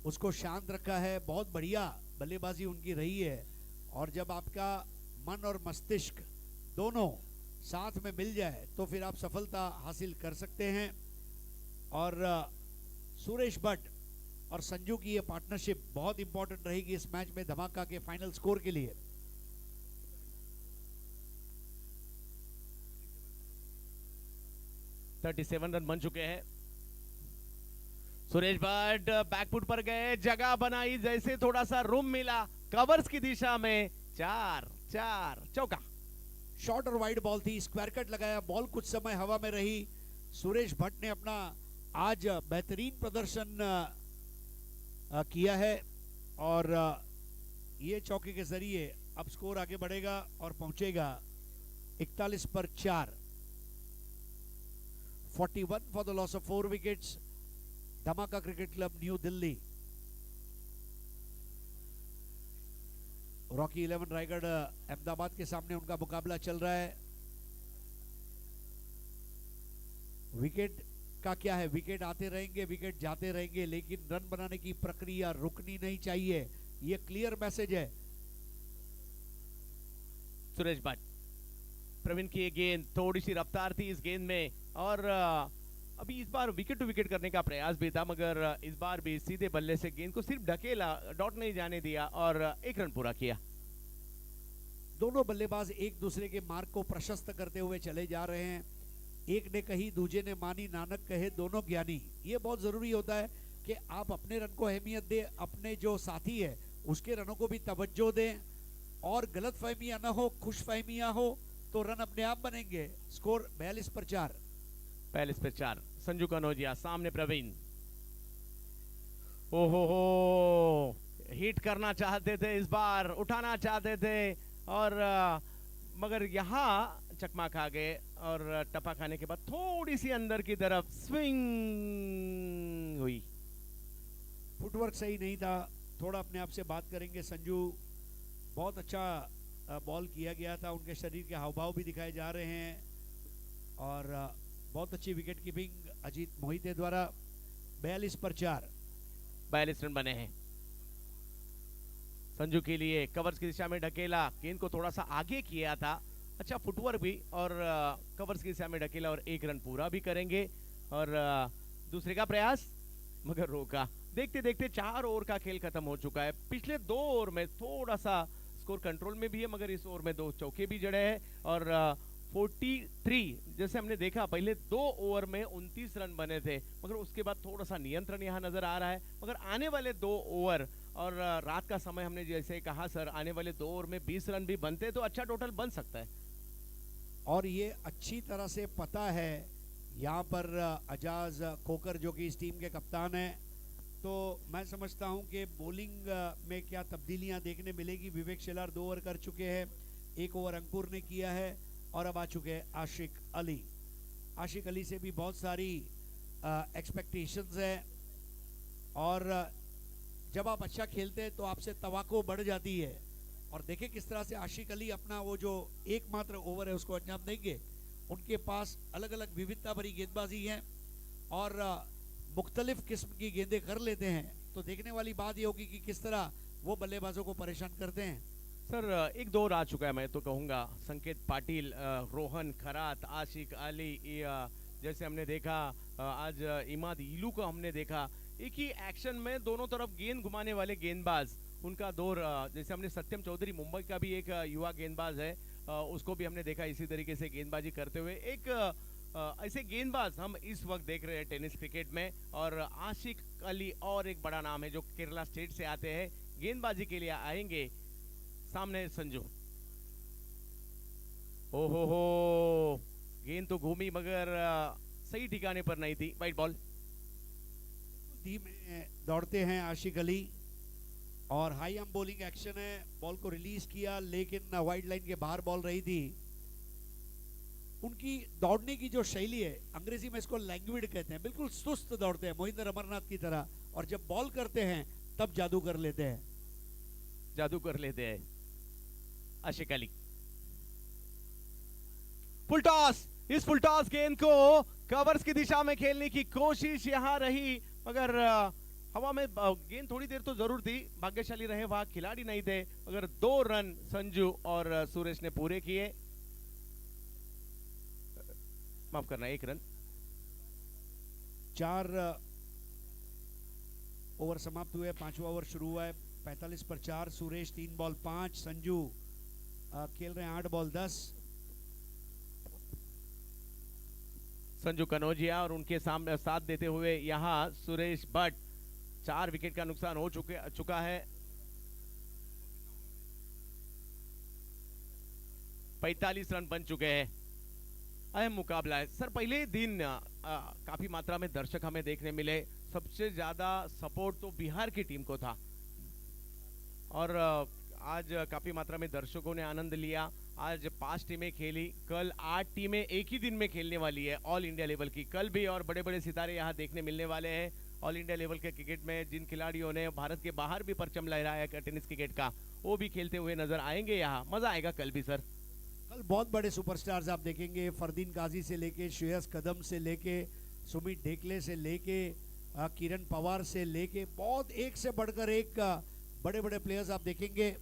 उसको शांत रखा है, बहुत बढ़िया बल्लेबाजी उनकी रही है। और जब आपका मन और मस्तिष्क दोनों साथ में मिल जाए तो फिर आप सफलता हासिल कर सकते हैं। और सुरेश भट्ट और संजू की ये पार्टनरशिप बहुत इंपॉर्टेंट रहेगी इस मैच में धमाका के फाइनल स्कोर के लिए। $37 रन बन चुके हैं। सुरेश भट्ट बैकफुट पर गए, जगह बनाई, जैसे थोड़ा सा रूम मिला कवर्स की दिशा में, 4 चौका। शॉर्ट और वाइड बॉल थी, स्क्वायर कट लगाया, बॉल कुछ समय हवा में रही। सुरेश भट्ट ने अपना आज बेहतरीन प्रदर्शन किया है और ये चौके के जरिए अब स्कोर आगे बढ़ेगा और पहुंचेगा 41 पर 4। 41 for the loss of 4 wickets. Dhamaka cricket club new Delhi, Rocky 11 Raigarh Ahmedabad के सामने उनका मुकाबला चल रहा है। विकेट का क्या है, विकेट आते रहेंगे, विकेट जाते रहेंगे, लेकिन रन बनाने की प्रक्रिया रुकनी नहीं चाहिए, ये क्लियर मैसेज है। सुरेश भट्ट, प्रवीण की ये गेंद, थोड़ी सी रफ्तार थी इस गेंद में और अभी इस बार विकेट टू विकेट करने का प्रयास भी था, मगर इस बार भी सीधे बल्ले से गेंद को सिर्फ ढकेला, डॉट नहीं जाने दिया और 1 रन पूरा किया। दोनों बल्लेबाज एक दूसरे के मार्ग को प्रशस्त करते हुए चले जा रहे हैं। एक ने कही, दूजे ने मानी, नानक कहे दोनों ज्ञानी। ये बहुत जरूरी होता है कि आप अपने रन को अहमियत दें, अपने जो साथी है उसके रनों को भी तवज्जो दें, और गलत फहमियां ना हो, खुश फहमियां हो, तो रन अपने आप बनेंगे। स्कोर 42 पर 4। 42 पर 4। संजू कनौजिया, सामने प्रवीण। ओहो, हिट करना चाहते थे इस बार, उठाना चाहते थे और मगर यहाँ चकमा खा गए और टपा खाने के बाद थोड़ी सी अंदर की तरफ स्विंग हुई। फुटवर्क सही नहीं था, थोड़ा अपने आप से बात करेंगे संजू। बहुत अच्छा बॉल किया गया था, उनके शरीर के हाव भाव भी दिखाए जा रहे हैं और बहुत अच्छी विकेट कीपिंग अजीत मोहिते द्वारा। 42 पर 4। 42 रन बने हैं संजू के लिए। कवर्स की दिशा में ढकेला, गेंद को थोड़ा सा आगे किया था, अच्छा फुटवर्क भी और कवर्स की दिशा में ढकेला और 1 रन पूरा भी करेंगे। और दूसरे का प्रयास मगर रोका। देखते देखते 4 ओवर का खेल खत्म हो चुका है। पिछले 2 ओवर में थोड़ा सा स्कोर कंट्रोल में भी है, मगर इस ओवर में 2 चौके भी जड़े हैं और 43 जैसे हमने देखा पहले 2 ओवर में 29 रन बने थे, मगर उसके बाद थोड़ा सा नियंत्रण यहाँ नजर आ रहा है। मगर आने वाले 2 ओवर और रात का समय हमने जैसे कहा सर, आने वाले 2 ओवर में 20 रन भी बनते तो अच्छा टोटल बन सकता है। और ये अच्छी तरह से पता है यहाँ पर अजाज खोकर जो कि इस टीम के कप्तान हैं, तो मैं समझता हूँ कि बॉलिंग में क्या तब्दीलियाँ देखने मिलेगी। विवेक शेलार 2 ओवर कर चुके हैं, 1 ओवर अंकुर ने किया है और अब आ चुके हैं आशिक अली। आशिक अली से भी बहुत सारी एक्सपेक्टेशंस हैं और जब आप अच्छा खेलते हैं तो आपसे तवक्को बढ़ जाती है। और देखें किस तरह से आशिक अली अपना वो जो एकमात्र ओवर है उसको अंजाम देंगे। उनके पास अलग अलग विविधता भरी गेंदबाजी है और मुख्तलिफ किस्म की गेंदें कर लेते हैं, तो देखने वाली बात ये होगी कि किस तरह वो बल्लेबाजों को परेशान करते हैं। सर एक दौर आ चुका है, मैं तो कहूँगा संकेत पाटिल, रोहन खरात, आशिक अली, जैसे हमने देखा आज इमाद इलू को हमने देखा, एक ही एक्शन में दोनों तरफ गेंद घुमाने वाले गेंदबाज, उनका दौर जैसे हमने सत्यम चौधरी मुंबई का भी एक युवा गेंदबाज है, उसको भी हमने देखा इसी तरीके से गेंदबाजी करते हुए। एक ऐसे गेंदबाज हम इस वक्त देख रहे हैं टेनिस क्रिकेट में, और आशिक अली और एक बड़ा नाम है जो केरला स्टेट से आते हैं, गेंदबाजी के लिए आएंगे। सामने संजू, ओ हो, गेंद तो घूमी मगर सही ठिकाने पर नहीं थी। White ball. धीमे दौड़ते हैं आशिक अली, और हाई आर्म बॉलिंग एक्शन है, बॉल को रिलीज किया लेकिन वाइड लाइन के बाहर बॉल रही थी। उनकी दौड़ने की जो शैली है, अंग्रेजी में इसको लैंग्विड कहते हैं, बिल्कुल सुस्त दौड़ते हैं मोहिंदर अमरनाथ की तरह, और जब बॉल करते हैं तब जादू कर लेते हैं। जादू कर लेते हैं आशिक अली। फुल टॉस, इस फुल टॉस गेंद को कवर्स की दिशा में खेलने की कोशिश यहां रही, मगर हवा में गेंद थोड़ी देर तो जरूर थी, भाग्यशाली रहे वहां खिलाड़ी नहीं थे, मगर 2 रन संजू और सुरेश ने पूरे किए। माफ करना, 1 रन। 4 ओवर समाप्त हुए, 5वां ओवर शुरू हुआ है। 45 पर 4, सुरेश 3 बॉल 5, संजू खेल रहे हैं 8 बॉल 10। संजू कनौजिया और उनके सामने साथ देते हुए यहां सुरेश भट्ट। 4 विकेट का नुकसान हो चुका है। 45 रन बन चुके हैं। अहम मुकाबला है सर। पहले दिन काफी मात्रा में दर्शक हमें देखने मिले, सबसे ज्यादा सपोर्ट तो बिहार की टीम को था, और आज काफी मात्रा में दर्शकों ने आनंद लिया। आज 5 टीमें खेली, कल 8 टीमें एक ही दिन में खेलने वाली है ऑल इंडिया लेवल की। कल भी और बड़े बड़े सितारे यहाँ देखने मिलने वाले हैं। ऑल इंडिया लेवल के क्रिकेट में जिन खिलाड़ियों ने भारत के बाहर भी परचम लहराया है टेनिस क्रिकेट का, वो भी खेलते हुए नजर आएंगे। यहाँ मजा आएगा कल भी सर। कल बहुत बड़े सुपरस्टार्स आप देखेंगे, फरदीन काजी से लेके श्रेयस कदम से लेके सुमित ढेकले से लेके किरण पवार से लेके बहुत एक से बढ़कर एक बड़े बड़े प्लेयर्स आप देखेंगे।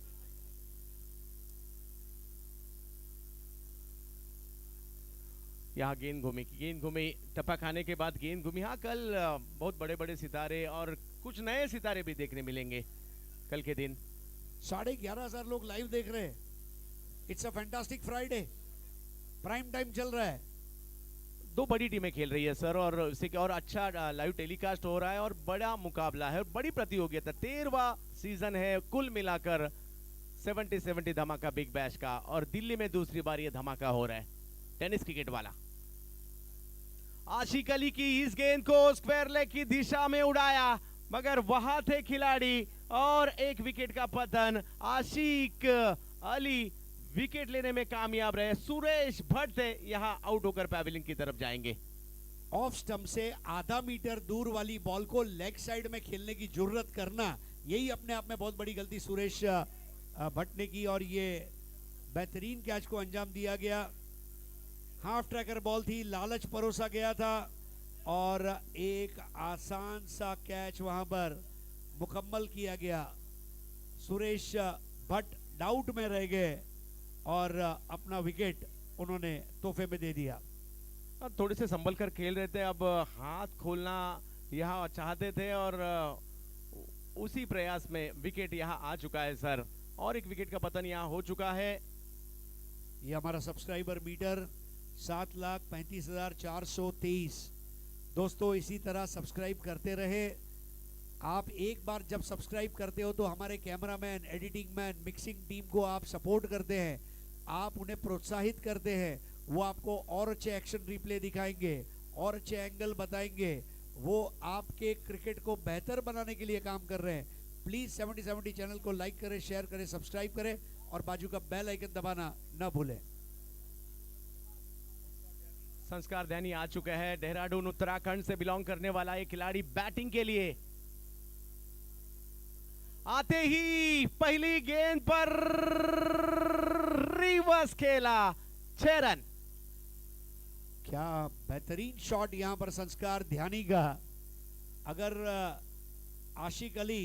यहाँ गेंद घूमी, टप्पा खाने के बाद गेंद घूमी। हाँ, कल बहुत बड़े बड़े सितारे और कुछ नए सितारे भी देखने मिलेंगे कल के दिन। 11,500 लोग लाइव देख रहे हैं। It's a fantastic Friday, prime time चल रहा है। 2 बड़ी टीमें खेल रही है सर, और इससे और अच्छा लाइव टेलीकास्ट हो रहा है, और बड़ा मुकाबला है और बड़ी प्रतियोगिता। 13वां सीजन है कुल मिलाकर 70-70 धमाका बिग बैश का, और दिल्ली में दूसरी बार ये धमाका हो रहा है टेनिस क्रिकेट वाला। आशिक अली की इस गेंद को स्क्वायर लेग की दिशा में उड़ाया, मगर वहां थे खिलाड़ी और एक विकेट का पतन। आशिक अली विकेट लेने में कामयाब रहे। सुरेश भट्ट थे यहां आउट होकर पैवेलियन की तरफ जाएंगे। ऑफ स्टंप से आधा मीटर दूर वाली बॉल को लेग साइड में खेलने की जरूरत करना, यही अपने आप में बहुत बड़ी गलती सुरेश भट्ट ने की, और ये बेहतरीन कैच को अंजाम दिया गया। हाफ ट्रैकर बॉल थी, लालच परोसा गया था, और एक आसान सा कैच वहां पर मुकम्मल किया गया। सुरेश भट्ट डाउट में रह गए और अपना विकेट उन्होंने तोहफे में दे दिया। अब थोड़े से संभल कर खेल रहे थे, अब हाथ खोलना यहाँ चाहते थे, और उसी प्रयास में विकेट यहाँ आ चुका है सर, और एक विकेट का पतन यहाँ हो चुका है। ये हमारा सब्सक्राइबर मीटर 7,35,423। दोस्तों इसी तरह सब्सक्राइब करते रहे। आप एक बार जब सब्सक्राइब करते हो तो हमारे cameraman, editing man, mixing team को आप सपोर्ट करते हैं, आप उन्हें प्रोत्साहित करते हैं, वो आपको और अच्छे एक्शन रिप्ले दिखाएंगे और अच्छे एंगल बताएंगे, वो आपके क्रिकेट को बेहतर बनाने के लिए काम कर रहे हैं। प्लीज 70-70 चैनल को लाइक करें, शेयर करें, सब्सक्राइब करें, और बाजू का बेल आइकन दबाना न भूलें। संस्कार ध्यानी आ चुका है, देहरादून उत्तराखंड से बिलोंग करने वाला एक खिलाड़ी बैटिंग के लिए। आते ही पहली गेंद पर रिवर्स खेला, 6 रन। क्या बेहतरीन शॉट यहां पर संस्कार ध्यानी का। अगर आशिक अली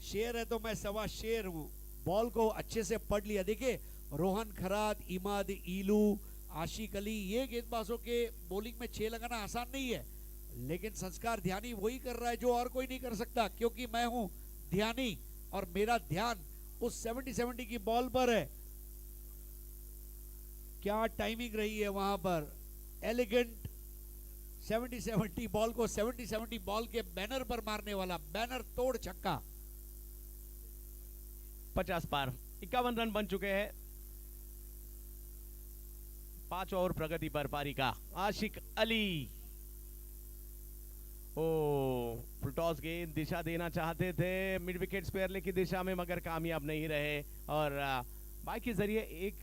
शेर है तो मैं सवा शेर हूं। बॉल को अच्छे से पढ़ लिया। देखिए रोहन खरात, इमाद ईलू, आशिक अली, ये गेंदबाजों के बॉलिंग में 6 लगाना आसान नहीं है, लेकिन संस्कार ध्यानी वही कर रहा है जो और कोई नहीं कर सकता, क्योंकि मैं हूं ध्यानी और मेरा ध्यान उस 70-70 की बॉल पर है। क्या टाइमिंग रही है वहां पर, एलिगेंट 70-70 बॉल को 70-70 बॉल के बैनर पर मारने वाला, बैनर तोड़ छक्का। 50 पार, 51 रन बन चुके हैं। 5 ओवर प्रगति पर पारी का। आशिक अली फुल टॉस गेंद दिशा देना चाहते थे मिड विकेट स्पेयरले की दिशा में, मगर कामयाब नहीं रहे और बाई के जरिए एक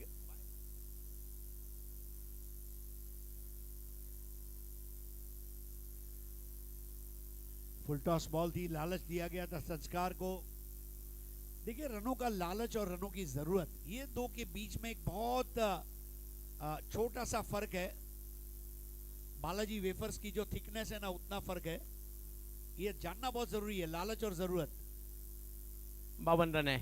फुल टॉस बॉल थी, लालच दिया गया था संस्कार को। देखिए रनों का लालच और रनों की जरूरत, ये दो के बीच में एक बहुत छोटा सा फर्क है। बालाजी वेफर्स की जो थिकनेस है ना, उतना फर्क है। ये जानना बहुत जरूरी है, लालच और जरूरत। 52 रन है।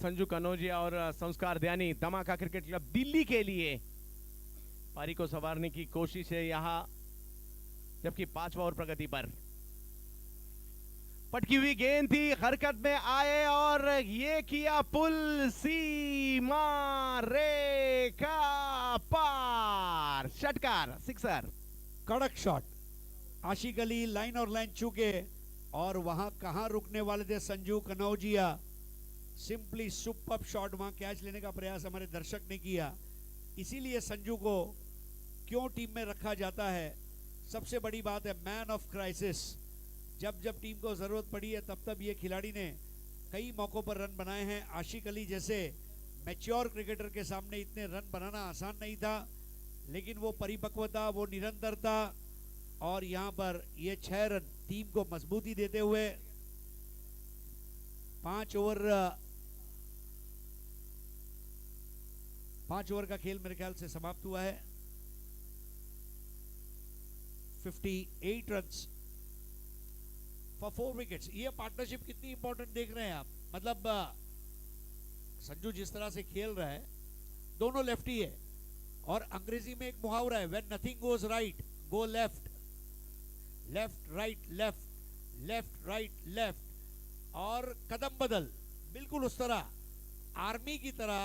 संजू कनौजिया और संस्कार ध्यानी, धमाका क्रिकेट क्लब दिल्ली के लिए पारी को संवारने की कोशिश है यहां, जबकि 5वां ओवर प्रगति पर। पटकी हुई गेंद थी, हरकत में आए और ये किया पुल सीमा रेखा पार, षटकार, सिक्सर। कड़क शॉट, आशिक अली लाइन और लाइन चूके और वहां कहां रुकने वाले थे Sanju Kanaujia. Simply superb shot, वहां कैच लेने का प्रयास हमारे दर्शक ने किया। इसीलिए संजू को क्यों टीम में रखा जाता है, सबसे बड़ी बात है मैन ऑफ क्राइसिस। जब जब टीम को जरूरत पड़ी है तब तब ये खिलाड़ी ने कई मौकों पर रन बनाए हैं। आशिक अली जैसे मैच्योर क्रिकेटर के सामने इतने रन बनाना आसान नहीं था, लेकिन वो परिपक्वता, वो निरंतरता और यहां पर ये 6 रन टीम को मजबूती देते हुए 5 ओवर का खेल मेरे ख्याल से समाप्त हुआ है। 58 रन्स फॉर 4 विकेट्स। ये पार्टनरशिप कितनी इंपॉर्टेंट देख रहे हैं आप, मतलब संजू जिस तरह से खेल रहा है, दोनों लेफ्टी है और अंग्रेजी में एक मुहावरा है, when nothing goes right go left, left right left, left right left, और कदम बदल, बिल्कुल उस तरह आर्मी की तरह।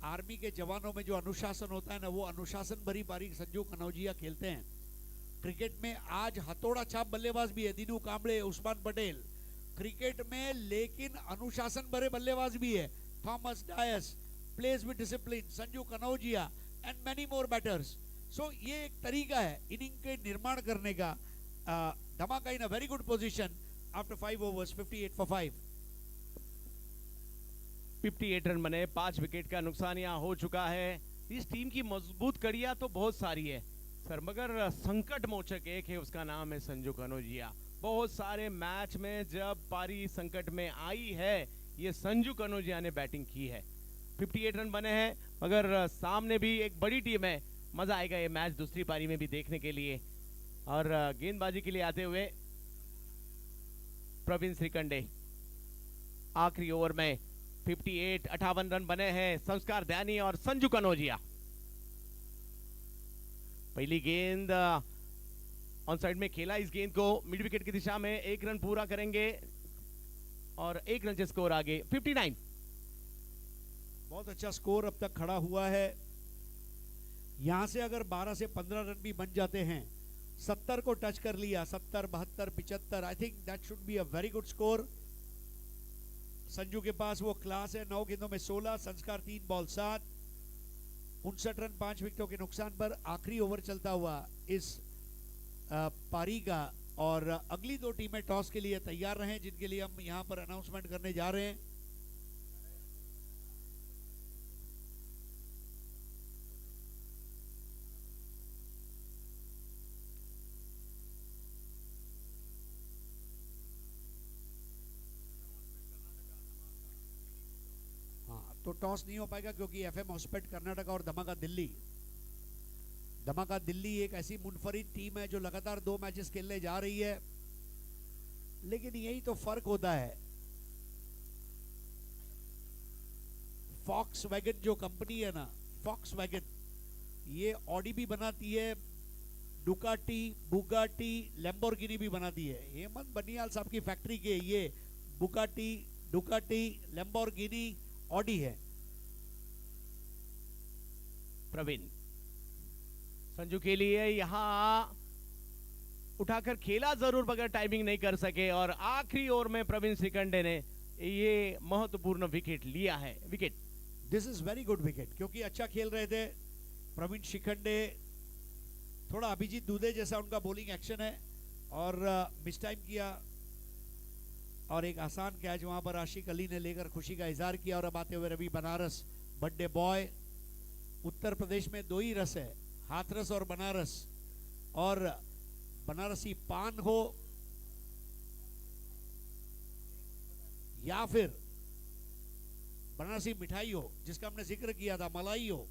आर्मी के जवानों में जो अनुशासन होता है ना, वो अनुशासन भरी पारी संजू कनौजिया खेलते हैं। क्रिकेट में आज हथौड़ा छाप बल्लेबाज भी है, दीनू कांबळे, उस्मान पटेल क्रिकेट में, लेकिन अनुशासन भरे बल्लेबाज भी है। Thomas Dias plays with discipline, Sanju Kanojia and many more batters. So ये एक तरीका है इनिंग के निर्माण करने का। Dhamaka in a very good position after 5 overs, 58 for 5। 58 run बने, 5 विकेट का नुकसान यहां हो चुका है। इस टीम की मजबूत कड़ियां तो बहुत सारी है सर, मगर संकट मोचक एक है, उसका नाम है संजू कनौजिया। बहुत सारे मैच में जब पारी संकट में आई है, ये संजू कनौजिया ने बैटिंग की है। 58 रन बने हैं, मगर सामने भी एक बड़ी टीम है। मजा आएगा ये मैच दूसरी पारी में भी देखने के लिए। और गेंदबाजी के लिए आते हुए प्रवीण श्रीकंडे, आखिरी ओवर में 58 रन बने हैं। संस्कार ध्यानी और संजू कनौजिया। पहली गेंद ऑन साइड में खेला, इस गेंद को मिड विकेट की दिशा में, 1 रन पूरा करेंगे और 1 रन से स्कोर आगे 59। बहुत अच्छा स्कोर अब तक खड़ा हुआ है। यहां से अगर 12 से 15 रन भी बन जाते हैं, 70 को टच कर लिया, 70, 72, 75, I think that should be a very good score. Sanju के पास वो क्लास है। 9 गेंदों में 16, संस्कार 3 बॉल 7, 59 रन 5 विकेटों के नुकसान पर। आखिरी ओवर चलता हुआ इस पारी का, और अगली 2 टीमें टॉस के लिए तैयार रहें, जिनके लिए हम यहां पर अनाउंसमेंट करने जा रहे हैं। तो टॉस नहीं हो पाएगा क्योंकि एफएम हॉस्पिट कर्नाटका और धमाका दिल्ली धमाका दिल्ली एक ऐसी मुनफरिद टीम है जो लगातार 2 मैचेस खेलने जा रही है, लेकिन यही तो फर्क होता है। फॉक्स वैगन जो कंपनी है ना, फॉक्स वैगन, ये ऑडी भी बनाती है, डुकाटी, बुगाटी, लैम्बोर्गिनी भी बनाती है। हेमंत बनियाल साहब की फैक्ट्री के ये बुगाटी, डुकाटी, लैम्बोर्गिनी, ऑडी है। प्रवीण संजू के लिए यहाँ उठाकर खेला जरूर, मगर टाइमिंग नहीं कर सके, और आखिरी ओवर में प्रवीण श्रीखंडे ने ये महत्वपूर्ण विकेट लिया है। Wicket, this is very good wicket, क्योंकि अच्छा खेल रहे थे प्रवीण शिखंडे। थोड़ा अभिजीत दूधे जैसा उनका बॉलिंग एक्शन है, और मिस टाइम किया, और एक आसान कैच वहां पर आशिक अली ने लेकर खुशी का इजहार किया। और अब आते हुए रवि बनारस, बर्थडे बॉय। उत्तर प्रदेश में 2 ही रस है, हाथरस और बनारस, और बनारसी पान हो या फिर बनारसी मिठाई हो, जिसका हमने जिक्र किया था, मलाई हो,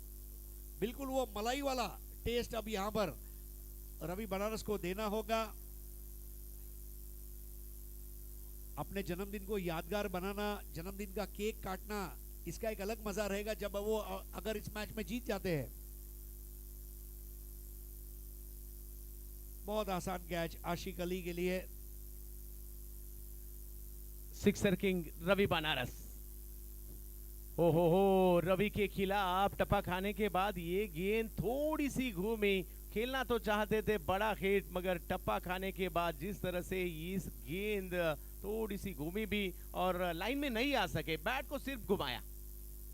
बिल्कुल वो मलाई वाला टेस्ट अब यहां पर रवि बनारस को देना होगा। अपने जन्मदिन को यादगार बनाना, जन्मदिन का केक काटना, इसका एक अलग मजा रहेगा जब वो अगर इस मैच में जीत जाते हैं। बहुत आसान कैच आशिक अली के लिए। Sixer king Ravi Banaras. हो रवि के खिलाफ टप्पा खाने के बाद ये गेंद थोड़ी सी घूमी। खेलना तो चाहते थे बड़ा हिट, मगर टप्पा खाने के बाद जिस तरह से इस गेंद थोड़ी सी घूमी भी और लाइन में नहीं आ सके, बैट को सिर्फ घुमाया।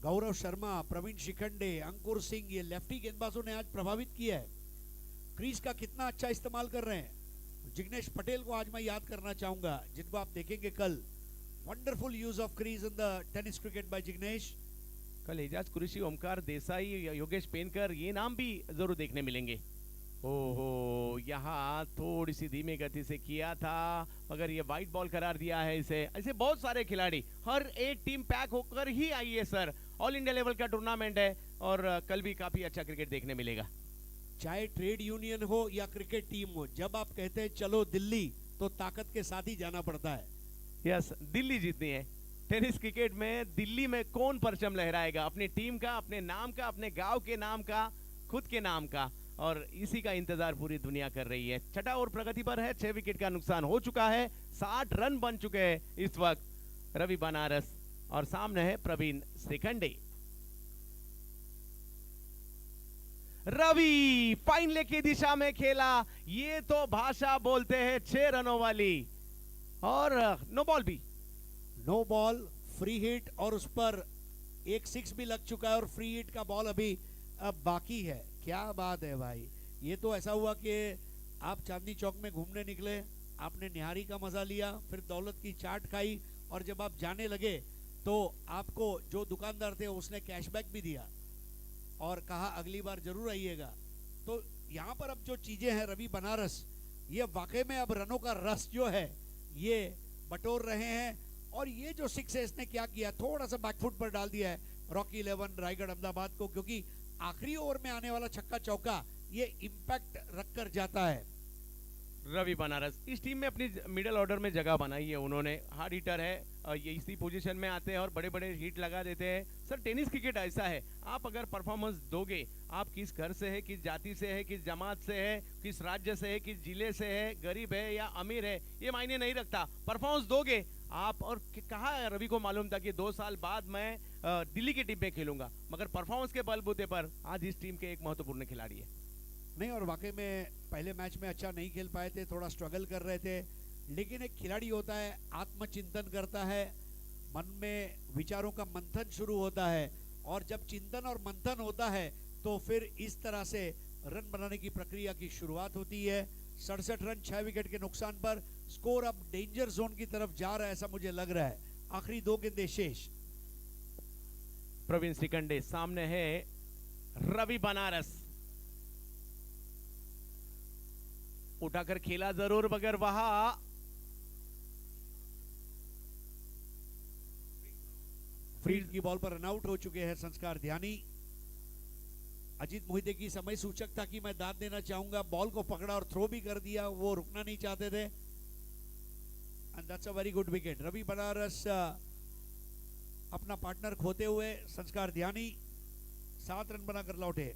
गौरव शर्मा, प्रवीण शिखंडे, अंकुर सिंह, ये लेफ्टी गेंदबाजों ने आज प्रभावित किया है। क्रीज का कितना अच्छा इस्तेमाल कर रहे हैं। जिग्नेश पटेल को आज मैं याद करना चाहूंगा, जिनको आप देखेंगे कल। Wonderful use of crease in the tennis cricket bye Jignesh. कल एजाज कुरैशी, ओमकार देसाई, योगेश पेनकर, ये नाम भी जरूर देखने मिलेंगे। ओहो, यहाँ थोड़ी सी धीमी गति से किया था, मगर ये वाइट बॉल करार दिया है इसे। ऐसे बहुत सारे खिलाड़ी, हर एक टीम पैक होकर ही आई है सर। ऑल इंडिया लेवल का टूर्नामेंट है, और कल भी काफी अच्छा क्रिकेट देखने मिलेगा। चाहे ट्रेड यूनियन हो या क्रिकेट टीम हो, जब आप कहते हैं चलो दिल्ली, तो ताकत के साथ ही जाना पड़ता है। यस, दिल्ली जीतनी है। टेनिस क्रिकेट में दिल्ली में कौन परचम लहराएगा, अपनी टीम का, अपने नाम का, अपने गांव के नाम का, खुद के नाम का, और इसी का इंतजार पूरी दुनिया कर रही है। छठा ओवर प्रगति पर है, 6 विकेट का नुकसान हो चुका है, 60 रन बन चुके हैं इस वक्त रवि बनारस, और सामने है प्रवीण श्रीखंडे। रवि फाइनल की दिशा में खेला, ये तो भाषा बोलते हैं 6 रनों वाली, और नो बॉल भी। नो बॉल, फ्री हिट, और उस पर एक 6 भी लग चुका है, और फ्री हिट का बॉल अभी अब बाकी है। क्या बात है भाई, ये तो ऐसा हुआ कि आप चांदनी चौक में घूमने निकले, आपने निहारी का मजा लिया, फिर दौलत की चाट खाई, और जब आप जाने लगे तो आपको जो दुकानदार थे उसने कैशबैक भी दिया और कहा अगली बार जरूर आइएगा। तो यहाँ पर अब जो चीजें हैं रवि बनारस, ये वाकई में अब रनों का रस जो है ये बटोर रहे हैं। और ये जो 6 है, इसने क्या किया, थोड़ा सा बैकफुट पर डाल दिया है रॉकी 11 रायगढ़ अहमदाबाद को, क्योंकि आखिरी ओवर में आने वाला छक्का चौका ये इंपैक्ट रखकर जाता है। रवि बनारस इस टीम में अपनी मिडिल ऑर्डर में जगह बनाई है उन्होंने। हार्ड हिटर है, ये इसी पोजीशन में आते हैं और बड़े बड़े हिट लगा देते हैं। सर टेनिस क्रिकेट ऐसा है, आप अगर परफॉर्मेंस दोगे, आप किस घर से है, किस जाति से है, किस जमात से है, किस राज्य से है, किस जिले से है, गरीब है या अमीर है, ये मायने नहीं रखता। परफॉर्मेंस दोगे आप, और कहा रवि को मालूम था कि 2 साल बाद मैं दिल्ली की टीम में खेलूंगा, मगर परफॉर्मेंस के बलबूते पर आज इस टीम के एक महत्वपूर्ण खिलाड़ी है। नहीं, और वाकई में पहले मैच में अच्छा नहीं खेल पाए थे, थोड़ा स्ट्रगल कर रहे थे, लेकिन एक खिलाड़ी होता है, आत्मचिंतन करता है, मन में विचारों का मंथन शुरू होता है, और जब चिंतन और मंथन होता है तो फिर इस तरह से रन बनाने की प्रक्रिया की शुरुआत होती है। 67 रन 6 विकेट के नुकसान पर स्कोर अब डेंजर जोन की तरफ जा रहा है, ऐसा मुझे लग रहा है। आखिरी 2 गेंदें शेष। प्रवीण श्रीखंडे सामने है रवि बनारस, उठाकर खेला जरूर, मगर वहां फ्रीड की बॉल पर रन आउट हो चुके हैं संस्कार ध्यानी। अजीत मोहिते की समय सूचक था कि मैं दाद देना चाहूंगा, बॉल को पकड़ा और थ्रो भी कर दिया, वो रुकना नहीं चाहते थे। And that's a very good wicket. Ravi Banaras अपना पार्टनर खोते हुए संस्कार ध्यानी 7 रन बनाकर लौटे।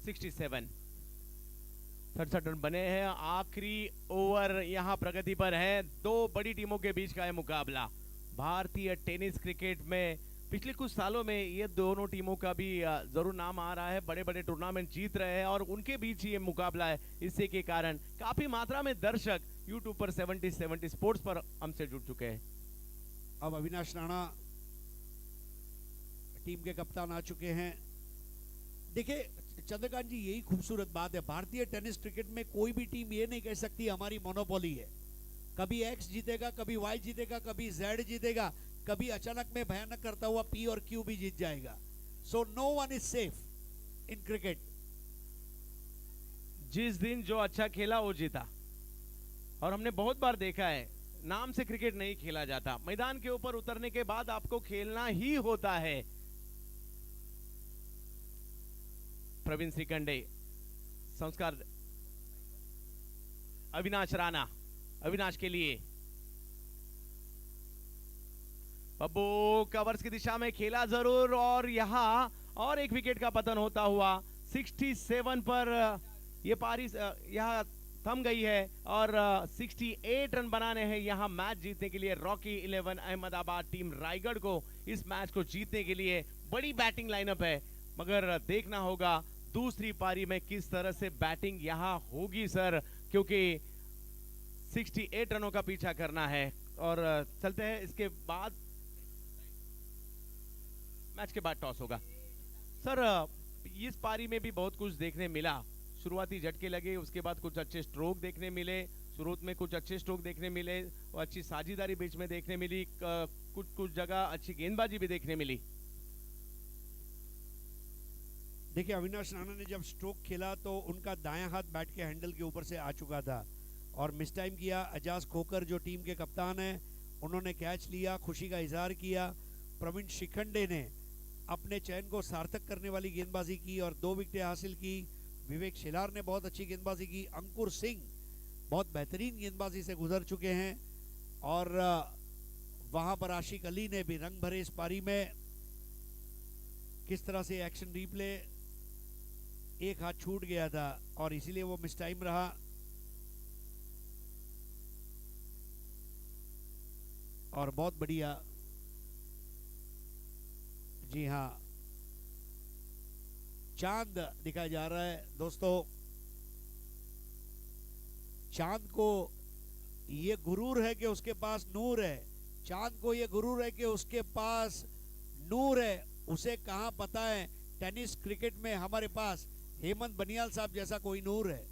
67 67 रन बने हैं। आखिरी ओवर यहां प्रगति पर है। दो बड़ी टीमों के बीच का है मुकाबला। भारतीय टेनिस क्रिकेट में पिछले कुछ सालों में ये दोनों टीमों का भी जरूर नाम आ रहा है, बड़े बड़े टूर्नामेंट जीत रहे हैं और उनके बीच ही ये मुकाबला है। इससे के कारण काफी मात्रा में दर्शक यूट्यूब पर 70 स्पोर्ट्स पर हमसे जुड़ चुके हैं। अब अविनाश राणा टीम के कप्तान आ चुके हैं। देखिए चंद्रकांत जी, यही खूबसूरत बात है, भारतीय टेनिस क्रिकेट में कोई भी टीम ये नहीं कह सकती हमारी मोनोपोली है। कभी एक्स जीतेगा, कभी वाई जीतेगा, कभी जेड जीतेगा, कभी अचानक में भयानक करता हुआ पी और क्यू भी जीत जाएगा। So no one is safe in cricket. जिस दिन जो अच्छा खेला वो जीता, और हमने बहुत बार देखा है नाम से क्रिकेट नहीं खेला जाता, मैदान के ऊपर उतरने के बाद आपको खेलना ही होता है। प्रवीण श्रीखंडे, संस्कार अविनाश राणा, अविनाश के लिए बब्बू कवर्स की दिशा में खेला जरूर, और यहां और एक विकेट का पतन होता हुआ 67 पर ये पारी यहां थम गई है और 68 रन बनाने हैं यहां मैच जीतने के लिए। रॉकी 11 अहमदाबाद टीम रायगढ़ को इस मैच को जीतने के लिए बड़ी बैटिंग लाइनअप है, मगर देखना होगा दूसरी पारी में किस तरह से बैटिंग यहां होगी सर, क्योंकि 68 रनों का पीछा करना है। और चलते हैं, इसके बाद मैच के बाद टॉस होगा सर। इस पारी में भी बहुत कुछ देखने मिला। शुरुआती झटके लगे, उसके बाद कुछ अच्छे स्ट्रोक देखने मिले, शुरुआत में कुछ अच्छे स्ट्रोक देखने मिले और अच्छी साझेदारी बीच में देखने मिली, कुछ जगह अच्छी गेंदबाजी भी देखने मिली। देखिए अविनाश राणा ने जब स्ट्रोक खेला तो उनका दायां हाथ बैट के हैंडल के ऊपर से आ चुका था और मिस टाइम किया। अजाज खोकर जो टीम के कप्तान हैं, उन्होंने कैच लिया, खुशी का इजहार किया। प्रवीण शिखंडे ने अपने चयन को सार्थक करने वाली गेंदबाजी की और 2 विकेटें हासिल की। विवेक शेलार ने बहुत अच्छी गेंदबाजी की। अंकुर सिंह बहुत बेहतरीन गेंदबाजी से गुजर चुके हैं और वहां पर आशिक अली ने भी रंग भरे इस पारी में। किस तरह से एक्शन रिप्ले, एक हाथ छूट गया था और इसीलिए वो मिस टाइम रहा। और बहुत बढ़िया, जी हाँ, चांद दिखाया जा रहा है दोस्तों। चांद को ये गुरूर है कि उसके पास नूर है, चांद को ये गुरूर है कि उसके पास नूर है। उसे कहां पता है टेनिस क्रिकेट में हमारे पास हेमंत बनियाल साहब जैसा कोई नूर है।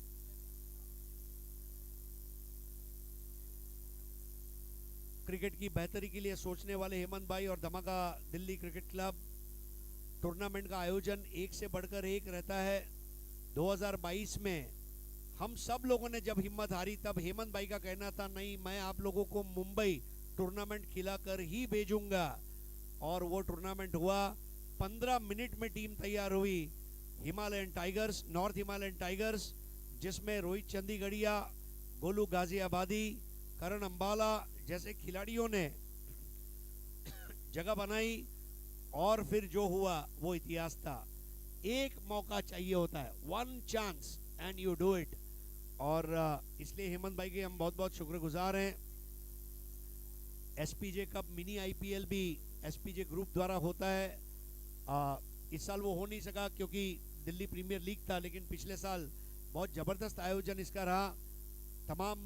क्रिकेट की बेहतरी के लिए सोचने वाले हेमंत भाई और धमाका दिल्ली क्रिकेट क्लब टूर्नामेंट का आयोजन एक से बढ़कर एक रहता है। 2022 में हम सब लोगों ने जब हिम्मत हारी तब हेमंत भाई का कहना था, नहीं मैं आप लोगों को मुंबई टूर्नामेंट खिलाकर ही भेजूंगा, और वो टूर्नामेंट हुआ। 15 मिनट में टीम तैयार हुई, Himalayan tigers, north Himalayan tigers, जिसमें रोहित चंडीगढ़िया, गोलू गाजियाबादी, करण अंबाला जैसे खिलाड़ियों ने जगह बनाई और फिर जो हुआ वो इतिहास था। एक मौका चाहिए होता है, 1 chance and you do it, और इसलिए हेमंत भाई के हम बहुत बहुत शुक्रगुजार हैं। एसपीजे कप मिनी आईपीएल भी एसपीजे ग्रुप द्वारा होता है। इस साल वो हो नहीं सका क्योंकि दिल्ली प्रीमियर लीग था, लेकिन पिछले साल बहुत ज़बरदस्त आयोजन इसका रहा। तमाम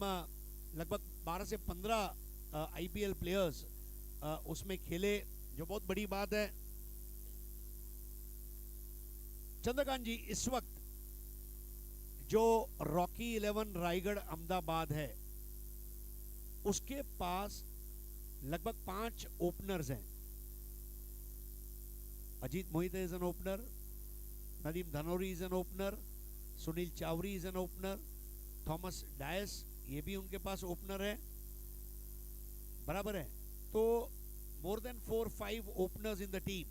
लगभग 12 से 15 आईपीएल प्लेयर्स उसमें खेले, जो बहुत बड़ी बात है। चंद्रकांत जी, इस वक्त जो रॉकी 11 रायगढ़ अहमदाबाद है, उसके पास लगभग 5 ओपनर्स हैं। Ajit Mohite is an opener, Nadeem Dhanori is an opener, Sunil Chavri is an opener, Thomas Dias ये भी उनके पास ओपनर है, बराबर है। तो more than 4-5 openers in the team.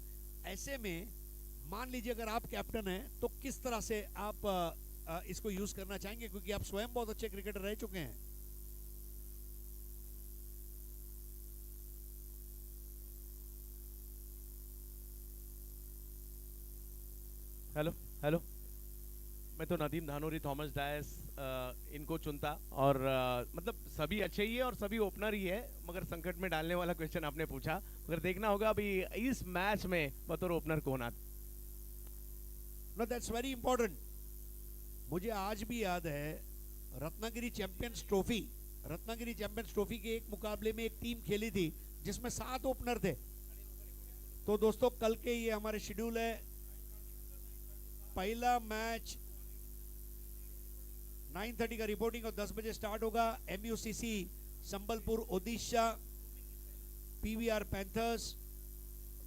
ऐसे में मान लीजिए अगर आप कैप्टन हैं तो किस तरह से आप इसको यूज करना चाहेंगे, क्योंकि आप स्वयं बहुत अच्छे क्रिकेटर रह चुके हैं। Hello hello. मैं तो नदीम धानोरी, थॉमस डायस इनको चुनता, और मतलब सभी अच्छे ही है और सभी ओपनर ही है, मगर संकट में डालने वाला क्वेश्चन आपने पूछा। मगर देखना होगा अभी इस मैच में बतौर ओपनर कौन आता। No, that's very important. मुझे आज भी याद है Ratnagiri champions trophy, Ratnagiri champions trophy के एक मुकाबले में एक टीम खेली थी जिसमें 7 ओपनर थे। तो दोस्तों कल के ये हमारे शेड्यूल है। पहला मैच 9:30 का रिपोर्टिंग और 10 बजे स्टार्ट होगा। MUCC Sambalpur Odisha, PVR panthers,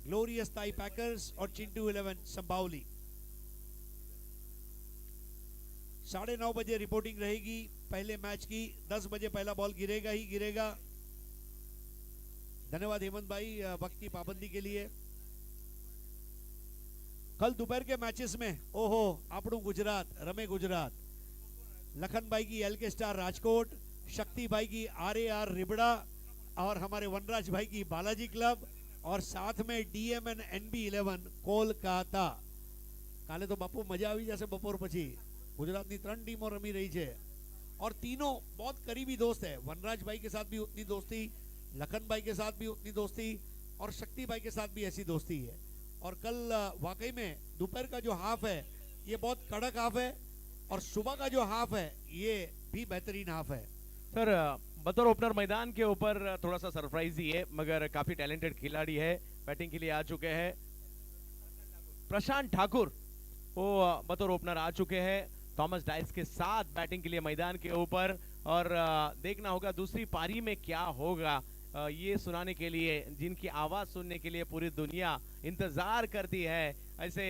glorious ताई पैकर्स और चिंटू 11 संभावली। 9:30 बजे रिपोर्टिंग रहेगी पहले मैच की। 10 बजे पहला बॉल गिरेगा ही गिरेगा। धन्यवाद हेमंत भाई वक्त की पाबंदी के लिए। कल दोपहर के मैचेस में ओहो આપણું गुजरात रमे गुजरात, लखन भाई की LK स्टार राजकोट, शक्ति भाई की RAR रिबड़ा और हमारे वनराज भाई की बालाजी क्लब, और साथ में DMN NB11 कोलकाता। काले तो बापू मजा આવી જશે બપોર પછી। गुजरात की 3 टीमों रमी रही है और तीनों बहुत करीबी दोस्त है। वनराज भाई के साथ भी उतनी दोस्ती, लखन भाई के साथ भी उतनी दोस्ती और शक्ति भाई के साथ भी ऐसी दोस्ती है। और कल वाकई में दोपहर का जो हाफ है ये बहुत कड़क हाफ है और सुबह का जो हाफ है ये भी बेहतरीन हाफ है। सर बतौर ओपनर मैदान के ऊपर थोड़ा सा सरप्राइज ही है, मगर काफी टैलेंटेड खिलाड़ी है। बैटिंग के लिए आ चुके हैं प्रशांत ठाकुर, वो बतौर ओपनर आ चुके हैं थॉमस डाइस के साथ बैटिंग के लिए मैदान के ऊपर। और देखना होगा दूसरी पारी में क्या होगा, ये सुनाने के लिए, जिनकी आवाज सुनने के लिए पूरी दुनिया इंतजार करती है। ऐसे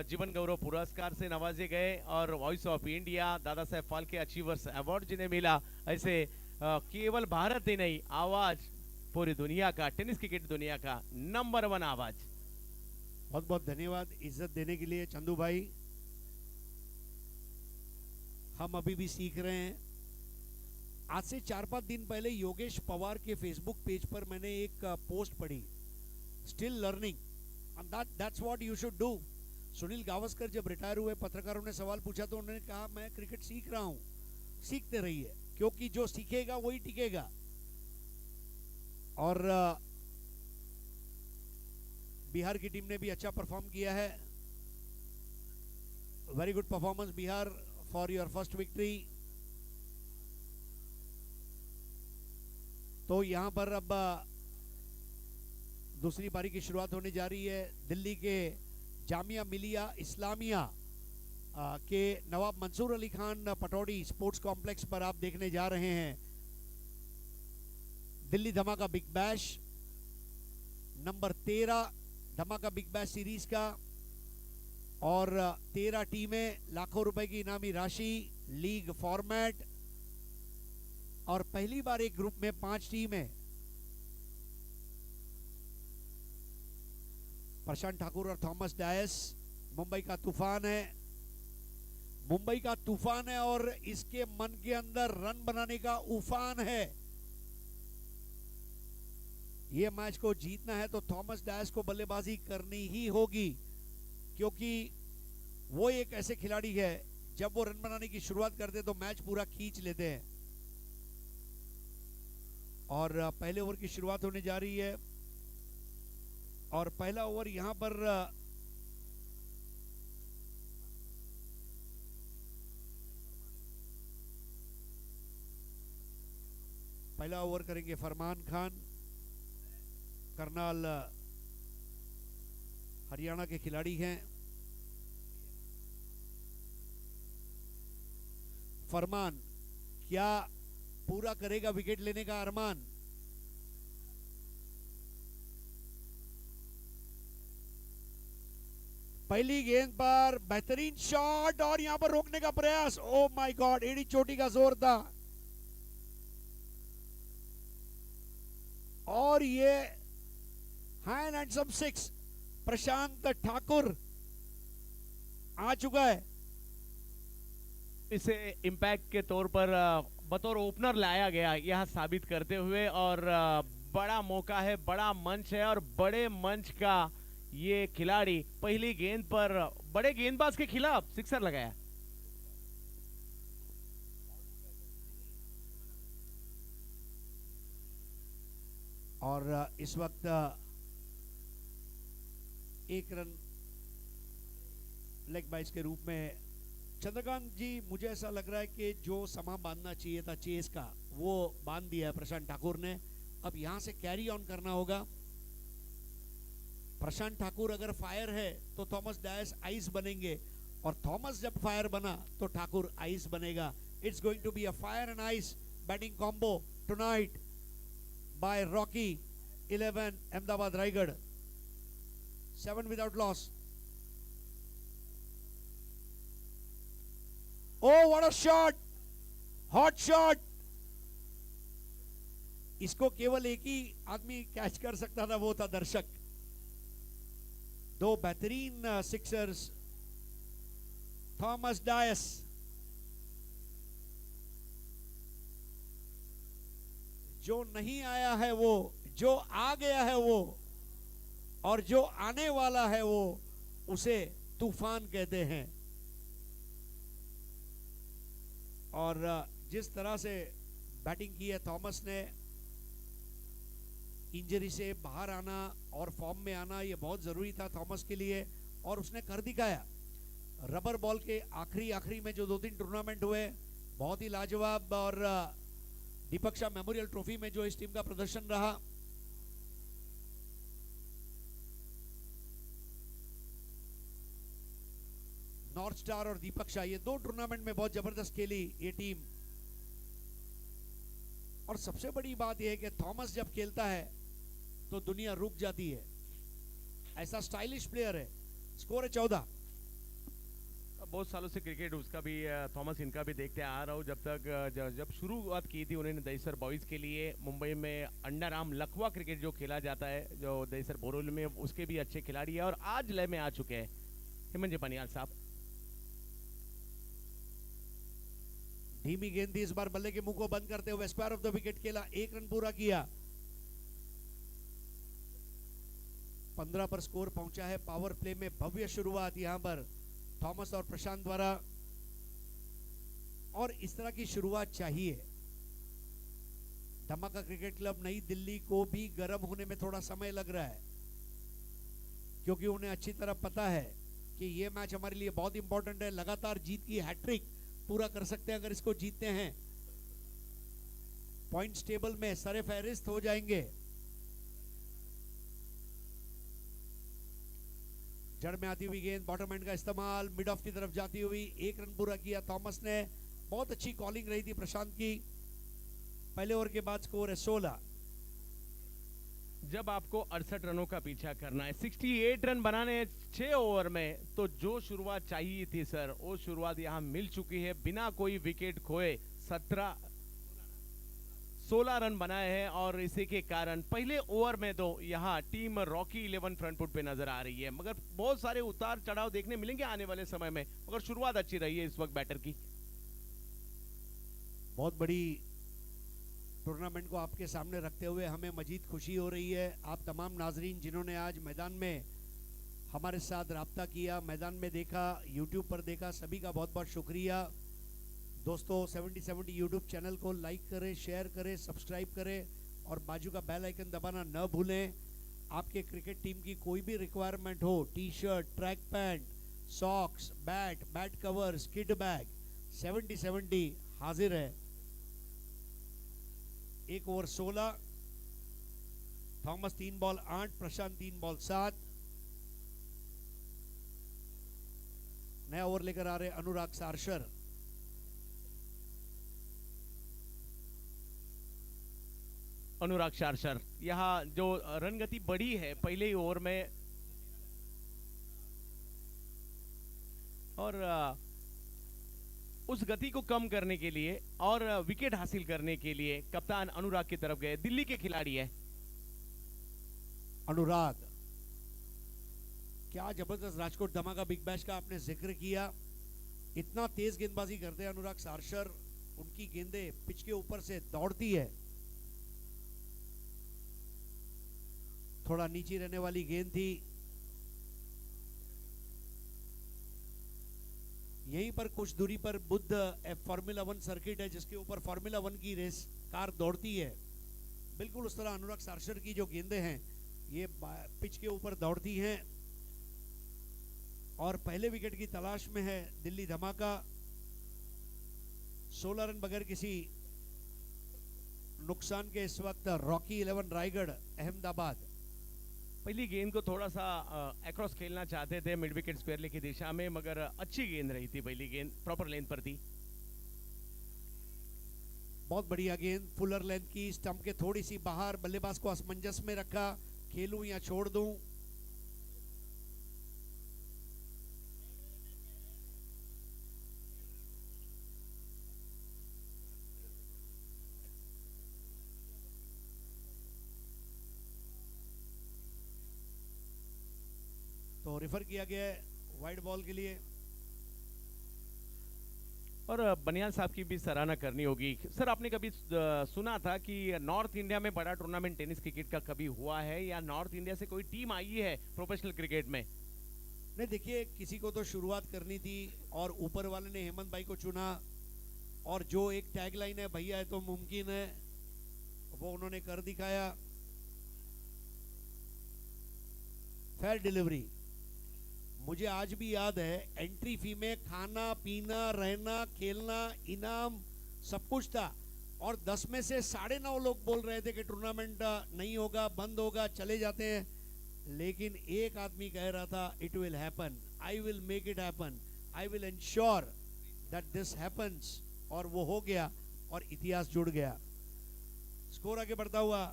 जीवन गौरव पुरस्कार से नवाजे गए और voice of India, Dada Saheb Phalke achievers award जिन्हें मिला, ऐसे केवल भारत ही नहीं, आवाज पूरी दुनिया का, टेनिस क्रिकेट दुनिया का नंबर 1 आवाज। बहुत बहुत धन्यवाद इज्जत देने के लिए चंदू भाई। हम अभी भी सीख रहे हैं। आज से 4-5 दिन पहले योगेश पवार के फेसबुक पेज पर मैंने एक पोस्ट पढ़ी, still learning, and that's what you should do. Sunil Gavaskar जब रिटायर हुए, पत्रकारों ने सवाल पूछा तो उन्होंने कहा मैं क्रिकेट सीख रहा हूं। सीखते रहिए, क्योंकि जो सीखेगा वही टिकेगा। और बिहार की टीम ने भी अच्छा परफॉर्म किया है। Very good performance Bihar for your first victory. तो यहां पर अब दूसरी पारी की शुरुआत होने जा रही है। दिल्ली के जामिया मिलिया इस्लामिया के नवाब मंसूर अली खान पटौड़ी स्पोर्ट्स कॉम्प्लेक्स पर आप देखने जा रहे हैं दिल्ली धमाका बिग बैश नंबर 13 धमाका बिग बैश सीरीज का। और 13 टीमें, लाखों रुपए की इनामी राशि, लीग फॉर्मेट, और पहली बार एक ग्रुप में 5 टीमें। प्रशांत ठाकुर और थॉमस डायस, मुंबई का तूफान है, मुंबई का तूफान है और इसके मन के अंदर रन बनाने का उफान है। ये मैच को जीतना है तो थॉमस डायस को बल्लेबाजी करनी ही होगी, क्योंकि वो एक ऐसे खिलाड़ी है जब वो रन बनाने की शुरुआत करते तो मैच पूरा खींच लेते हैं। और पहले ओवर की शुरुआत होने जा रही है और पहला ओवर यहां पर पहला ओवर करेंगे फरमान खान, करनाल हरियाणा के खिलाड़ी हैं। फरमान क्या पूरा करेगा विकेट लेने का अरमान? पहली गेंद पर बेहतरीन शॉट और यहां पर रोकने का प्रयास। ओ माय गॉड, एड़ी चोटी का जोर था और ये hand and some 6 Prashant Thakur आ चुका है। इसे इम्पैक्ट के तौर पर बतौर ओपनर लाया गया यह साबित करते हुए, और बड़ा मौका है, बड़ा मंच है, और बड़े मंच का ये खिलाड़ी पहली गेंद पर बड़े गेंदबाज के खिलाफ सिक्सर लगाया। और इस वक्त एक रन लेग बाइस के रूप में चंद्रकांत जी, मुझे ऐसा लग रहा है कि जो समा बांधना चाहिए था चेस का वो बांध दिया है प्रशांत ठाकुर ने। अब यहां से कैरी ऑन करना होगा। प्रशांत ठाकुर अगर फायर है तो थॉमस डायस आइस बनेंगे, और थॉमस जब फायर बना तो ठाकुर आइस बनेगा। It's going to be a fire and ice batting combo tonight by Rocky 11 Ahmedabad Raigarh, 7 without loss. Oh, what a shot! Hot shot! इसको केवल एक ही आदमी कैच कर सकता था, वो था दर्शक। दो बेहतरीन सिक्सर्स, थॉमस डायस जो नहीं आया है वो, जो आ गया है वो, और जो आने वाला है वो, उसे तूफान कहते हैं। और जिस तरह से बैटिंग की है थॉमस ने, इंजरी से बाहर आना और फॉर्म में आना ये बहुत जरूरी था थॉमस के लिए, और उसने कर दिखाया। रबर बॉल के आखिरी में जो 2-3 टूर्नामेंट हुए बहुत ही लाजवाब, और दीपक शाह मेमोरियल ट्रॉफी में जो इस टीम का प्रदर्शन रहा, नॉर्थ स्टार और दीपक शाह, ये 2 टूर्नामेंट में बहुत जबरदस्त खेली ये टीम। और सबसे बड़ी बात यह है कि थॉमस जब खेलता है तो दुनिया रुक जाती है, ऐसा स्टाइलिश प्लेयर है। स्कोर है 14। बहुत सालों से क्रिकेट उसका भी, थॉमस इनका भी देखते आ रहा हूँ। जब तक जब शुरुआत की थी उन्होंने दहीसर बॉयज के लिए मुंबई में अंडर आर्म लखवा क्रिकेट जो खेला जाता है, जो दहीसर बोरोल में, उसके भी अच्छे खिलाड़ी है, और आज लय में आ चुके हैं हेमंत बनियाल साहब। धीमी गेंद थी, इस बार बल्ले के मुंह को बंद करते हुए स्क्वायर ऑफ द विकेट खेला, 1 रन पूरा किया। 15 पर स्कोर पहुंचा है। पावर प्ले में भव्य शुरुआत यहां पर थॉमस और प्रशांत द्वारा, और इस तरह की शुरुआत चाहिए। धमाका क्रिकेट क्लब नई दिल्ली को भी गर्म होने में थोड़ा समय लग रहा है, क्योंकि उन्हें अच्छी तरह पता है कि यह मैच हमारे लिए बहुत इंपॉर्टेंट है। लगातार जीत की हैट्रिक पूरा कर सकते हैं अगर इसको जीतते हैं, पॉइंट्स टेबल में सरे फहरिस्त हो जाएंगे। जड़ में आती हुई गेंद, बॉटम एंड का इस्तेमाल, मिड ऑफ की तरफ जाती हुई, 1 रन पूरा किया थॉमस ने। बहुत अच्छी कॉलिंग रही थी प्रशांत की। पहले ओवर के बाद स्कोर है 16। जब आपको 68 रनों का पीछा करना है, 68 रन बनाने 6 ओवर में, तो जो शुरुआत चाहिए थी सर, वो शुरुआत यहां मिल चुकी है। बिना कोई विकेट खोए 16 रन बनाए हैं, और इसी के कारण पहले ओवर में तो यहां टीम रॉकी 11 फ्रंट फुट पे नजर आ रही है। मगर बहुत सारे उतार चढ़ाव देखने मिलेंगे आने वाले समय में, मगर शुरुआत अच्छी रही है इस वक्त बैटर की। बहुत बड़ी टूर्नामेंट को आपके सामने रखते हुए हमें मजीद खुशी हो रही है। आप तमाम नाजरीन जिन्होंने आज मैदान में हमारे साथ राब्ता किया, मैदान में देखा, यूट्यूब पर देखा, सभी का बहुत बहुत शुक्रिया। दोस्तों 70-70 यूट्यूब चैनल को लाइक करें, शेयर करें, सब्सक्राइब करें, और बाजू का बेल आइकन दबाना न भूलें। आपके क्रिकेट टीम की कोई भी रिक्वायरमेंट हो, T shirt, track pant, socks, bat cover, kit bag, 70-70 हाजिर है। 1 ओवर 16, थॉमस 3 बॉल 8, प्रशांत 3 बॉल 7। नया ओवर लेकर आ रहे अनुराग सारशर। अनुराग शारशर, यहाँ जो रन गति बढ़ी है पहले ही ओवर में, और उस गति को कम करने के लिए और विकेट हासिल करने के लिए कप्तान अनुराग की तरफ गए। दिल्ली के खिलाड़ी है अनुराग क्या जबरदस्त राजकोट धमाका बिग बैश का आपने जिक्र किया। इतना तेज गेंदबाजी करते हैं अनुराग सारशर, उनकी गेंदें पिच के ऊपर से दौड़ती है। थोड़ा नीचे रहने वाली गेंद थी। यहीं पर कुछ दूरी पर बुद्ध फार्मूला 1 सर्किट है जिसके ऊपर फार्मूला 1 की रेस कार दौड़ती है। बिल्कुल उस तरह अनुराग सारशर की जो गेंदें हैं ये पिच के ऊपर दौड़ती हैं और पहले विकेट की तलाश में है दिल्ली धमाका। 16 रन बगैर किसी नुकसान के इस वक्त रॉकी 11 रायगढ़ अहमदाबाद। पहली गेंद को थोड़ा सा अक्रॉस खेलना चाहते थे मिड विकेट स्क्वायर की दिशा में, मगर अच्छी गेंद रही थी, पहली गेंद प्रॉपर लेंथ पर थी। बहुत बढ़िया गेंद फुलर लेंथ की, स्टंप के थोड़ी सी बाहर, बल्लेबाज को असमंजस में रखा, खेलूं या छोड़ दूं। तो रेफर किया गया है वाइड बॉल के लिए। और बनियाल साहब की भी सराहना करनी होगी। सर, आपने कभी सुना था कि नॉर्थ इंडिया में बड़ा टूर्नामेंट टेनिस क्रिकेट का कभी हुआ है, या नॉर्थ इंडिया से कोई टीम आई है प्रोफेशनल क्रिकेट में? नहीं, देखिए किसी को तो शुरुआत करनी थी और ऊपर वाले ने हेमंत भाई को चुना, और जो एक टैगलाइन है भैया है तो मुमकिन है, वो उन्होंने कर दिखाया। Fair delivery. मुझे आज भी याद है एंट्री फी में खाना पीना रहना खेलना इनाम सब कुछ था, और 10 में से 9.5 लोग बोल रहे थे कि टूर्नामेंट नहीं होगा, बंद होगा, चले जाते हैं। लेकिन एक आदमी कह रहा था it will happen, I will make it happen, I will ensure that this happens, और वो हो गया और इतिहास जुड़ गया। स्कोर आगे बढ़ता हुआ।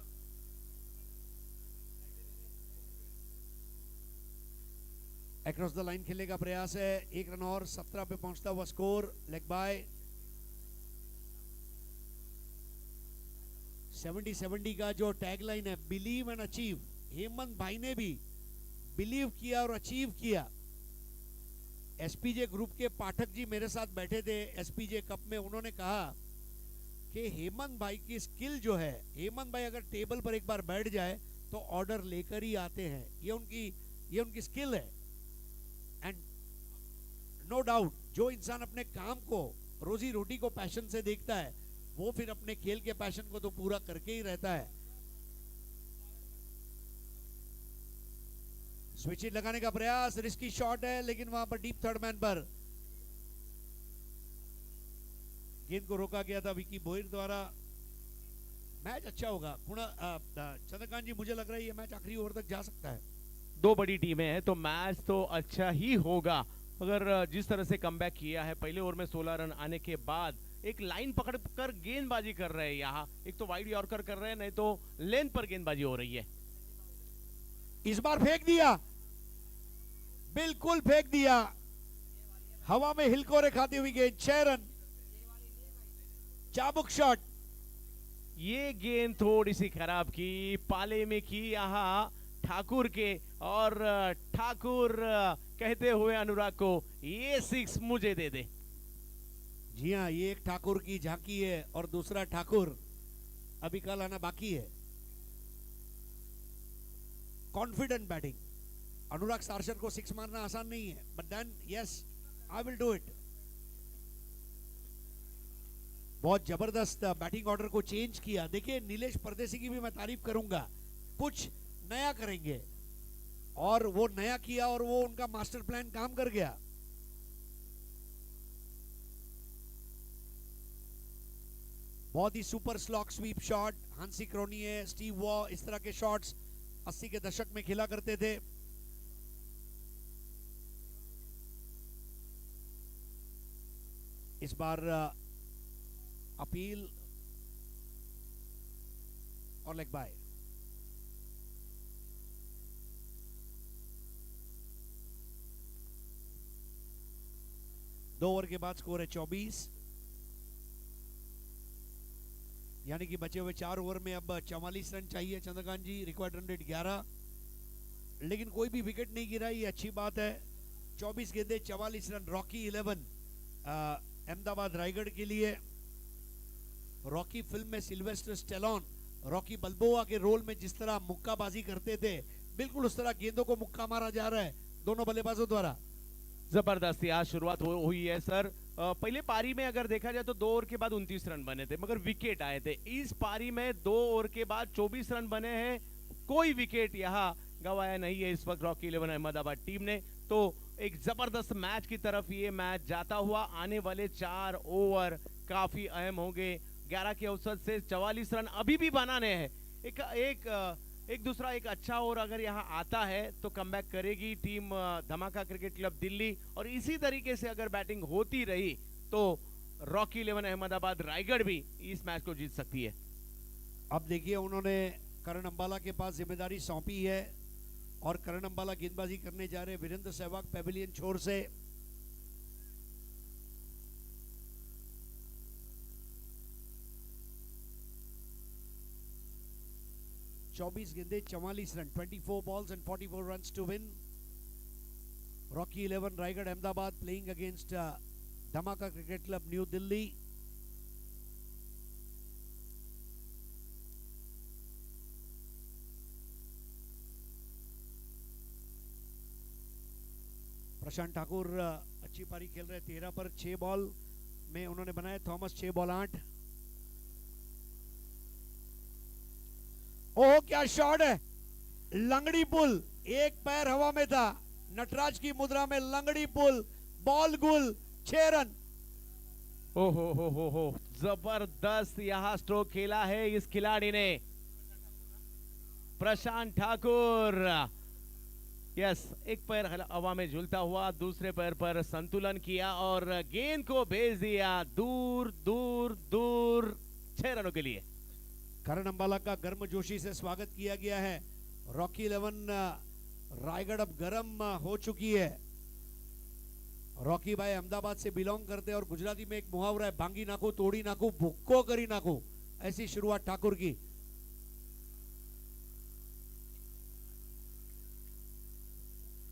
अक्रॉस द लाइन खेलने का प्रयास है, 1 रन और, 17 पे पहुंचता हुआ स्कोर। Leg bye. 70-70 का जो टैगलाइन है, बिलीव एंड अचीव, हेमंत भाई ने भी बिलीव किया और अचीव किया। एसपीजे ग्रुप के पाठक जी मेरे साथ बैठे थे एसपीजे कप में, उन्होंने कहा कि हेमंत भाई की स्किल जो है, हेमंत भाई अगर टेबल पर एक बार बैठ जाए तो ऑर्डर लेकर ही आते हैं, ये उनकी स्किल है। एंड नो डाउट जो इंसान अपने काम को, रोजी रोटी को पैशन से देखता है, वो फिर अपने खेल के पैशन को तो पूरा करके ही रहता है। स्विच लगाने का प्रयास, रिस्की शॉट है, लेकिन वहां पर डीप थर्ड मैन पर गेंद को रोका गया था विकी बोयर द्वारा। मैच अच्छा होगा चंद्रकांत जी, मुझे लग रहा है ये मैच आखिरी ओवर तक जा सकता है। दो बड़ी टीमें हैं तो मैच तो अच्छा ही होगा। अगर जिस तरह से कमबैक किया है, पहले ओवर में 16 रन आने के बाद एक लाइन पकड़कर गेंदबाजी कर रहे हैं, यहाँ एक तो वाइड यॉर्कर कर रहे हैं, नहीं तो लेंथ पर गेंदबाजी हो रही है। इस बार फेंक दिया, बिल्कुल फेंक दिया, हवा में हिलकोरे खाती हुई गेंद, 6 रन, चाबुक शॉट। ये गेंद थोड़ी सी खराब की, पाले में की यहाँ ठाकुर के, और ठाकुर कहते हुए अनुराग को ये 6 मुझे दे दे। जी हाँ, ये एक ठाकुर की झांकी है और दूसरा ठाकुर अभी कल आना बाकी है। Confident batting. अनुराग सारशर को 6 मारना आसान नहीं है, but then yes I will do it. बहुत जबरदस्त बैटिंग ऑर्डर को चेंज किया। देखिए नीलेश परदेसी की भी मैं तारीफ करूंगा, कुछ नया करेंगे, और वो नया किया और वो उनका मास्टर प्लान काम कर गया। बहुत ही super slog sweep shot, Hansie Cronje, Steve Waugh, इस तरह के शॉट्स 80 के दशक में खेला करते थे। इस बार अपील और लेग बाय। दो ओवर के बाद स्कोर है 24, यानी कि बचे हुए 4 ओवर में अब 44 रन चाहिए Chandrakant ji. Required run rate 11। लेकिन कोई भी विकेट नहीं गिरा, ये अच्छी बात है। 24 गेंदे 44 रन। रॉकी 11 अहमदाबाद रायगढ़ के लिए। रॉकी फिल्म में सिल्वेस्टर स्टेलोन रॉकी बल्बोआ के रोल में जिस तरह मुक्काबाजी करते थे, बिल्कुल उस तरह गेंदों को मुक्का मारा जा रहा है दोनों बल्लेबाजों द्वारा। जबरदस्त आज शुरुआत हुई है सर। पहले पारी में अगर देखा जाए तो 2 ओवर के बाद 29 रन बने थे, मगर विकेट आए थे। इस पारी में 2 ओवर के बाद 24 रन बने हैं, कोई विकेट यहाँ गवाया नहीं है इस वक्त रॉकी 11 अहमदाबाद टीम ने। तो एक जबरदस्त मैच की तरफ ये मैच जाता हुआ, आने वाले 4 ओवर काफी अहम होंगे। 11 के औसत से 44 रन अभी भी बनाने हैं। एक दूसरा एक अच्छा ओवर अगर यहाँ आता है तो कमबैक करेगी टीम धमाका क्रिकेट क्लब दिल्ली, और इसी तरीके से अगर बैटिंग होती रही तो रॉकी 11 अहमदाबाद रायगढ़ भी इस मैच को जीत सकती है। अब देखिए, उन्होंने करण अंबाला के पास जिम्मेदारी सौंपी है और करण अंबाला गेंदबाजी करने जा रहे हैं वीरेंद्र सहवाग पेविलियन छोर से। चौबीस गेंदे 44 run, 24 balls and 44 runs to win. Rocky 11 Raigad Ahmedabad playing against Dhamaka Cricket Club New Delhi. Prashant Thakur अच्छी पारी खेल रहे, 13 पर 6 बॉल में उन्होंने बनाए। Thomas 6 ball 8। ओह क्या शॉट है, लंगड़ी पुल, एक पैर हवा में था, नटराज की मुद्रा में लंगड़ी पुल, बॉल गुल, 6 रन। ओ हो जबरदस्त यहाँ स्ट्रोक खेला है इस खिलाड़ी ने, प्रशांत ठाकुर। यस, एक पैर हवा में झूलता हुआ, दूसरे पैर पर संतुलन किया और गेंद को भेज दिया दूर दूर दूर 6 रनों के लिए। करण अंबाला का गर्मजोशी से स्वागत किया गया है। रॉकी 11 रायगढ़ अब गर्म हो चुकी है। रॉकी भाई अहमदाबाद से बिलोंग करते हैं और गुजराती में एक मुहावरा है, भांगी नाखू तोड़ी नाखू भुक्को करी नाखू, ऐसी शुरुआत ठाकुर की।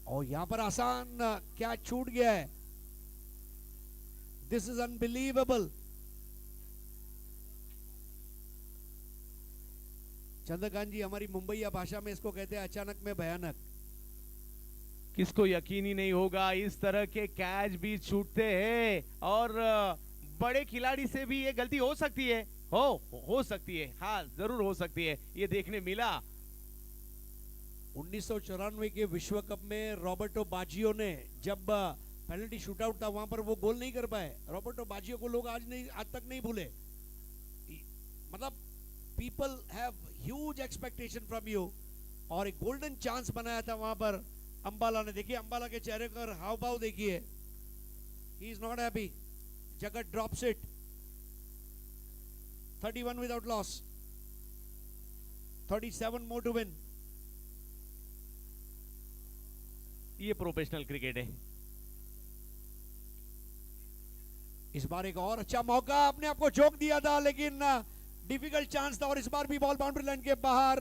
और यहां पर आसान क्या छूट गया है, दिस इज अनबिलीवेबल। चंद्रकांत जी, हमारी मुंबईया भाषा में इसको कहते हैं अचानक में भयानक। किसको यकीन ही नहीं होगा, इस तरह के कैच भी छूटते हैं और बड़े खिलाड़ी से भी ये गलती हो सकती है, हो सकती है, हाँ जरूर हो सकती है, ये देखने मिला। 1994 के विश्व कप में रॉबर्टो बाजियो ने जब पेनल्टी शूटआउट था वहां पर वो गोल नहीं कर पाए। रॉबर्टो बाजियो को लोग आज तक नहीं भूले। मतलब people have huge expectation from you, और एक गोल्डन चांस बनाया था वहां पर अंबाला ने। देखिए अंबाला के चेहरे पर हाव भाव देखिए, he is not happy. Jagat drops it, 31 without loss, 37 more to win. ये प्रोफेशनल क्रिकेट है। इस बार एक और अच्छा मौका, अपने आप को झोंक दिया था लेकिन डिफिकल्ट चांस था, और इस बार भी बॉल बाउंड्री लाइन के बाहर,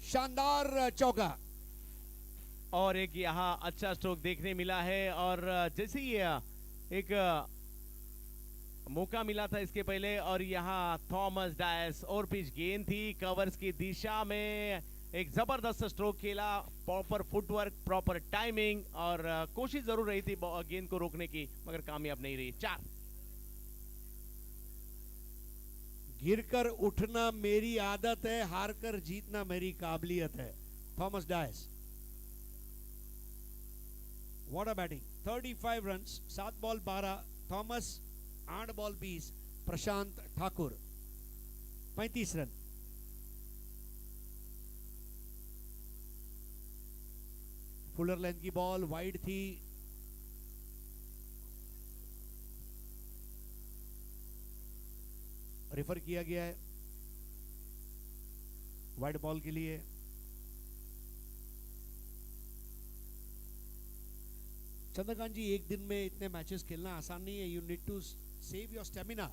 शानदार चौका। और एक यहाँ अच्छा स्ट्रोक देखने मिला है, और जैसे ही एक मौका मिला था इसके पहले, और यहाँ थॉमस डायस और पिच गेंद थी कवर्स की दिशा में, एक जबरदस्त स्ट्रोक खेला, प्रॉपर फुटवर्क, प्रॉपर टाइमिंग, और कोशिश जरूर रही थी गेंद को रोकने की, मगर कामयाब नहीं रही। 4। गिरकर उठना मेरी आदत है, हारकर जीतना मेरी काबिलियत है, Thomas Dias. What a batting, 35 runs, 7 ball 12, Thomas 8 ball 20, Prashant Thakur 35 run. Fuller length की बॉल वाइड थी, रेफर किया गया है वाइड बॉल के लिए। चंद्रकांत जी, एक दिन में इतने मैचेस खेलना आसान नहीं है, you need to save your stamina.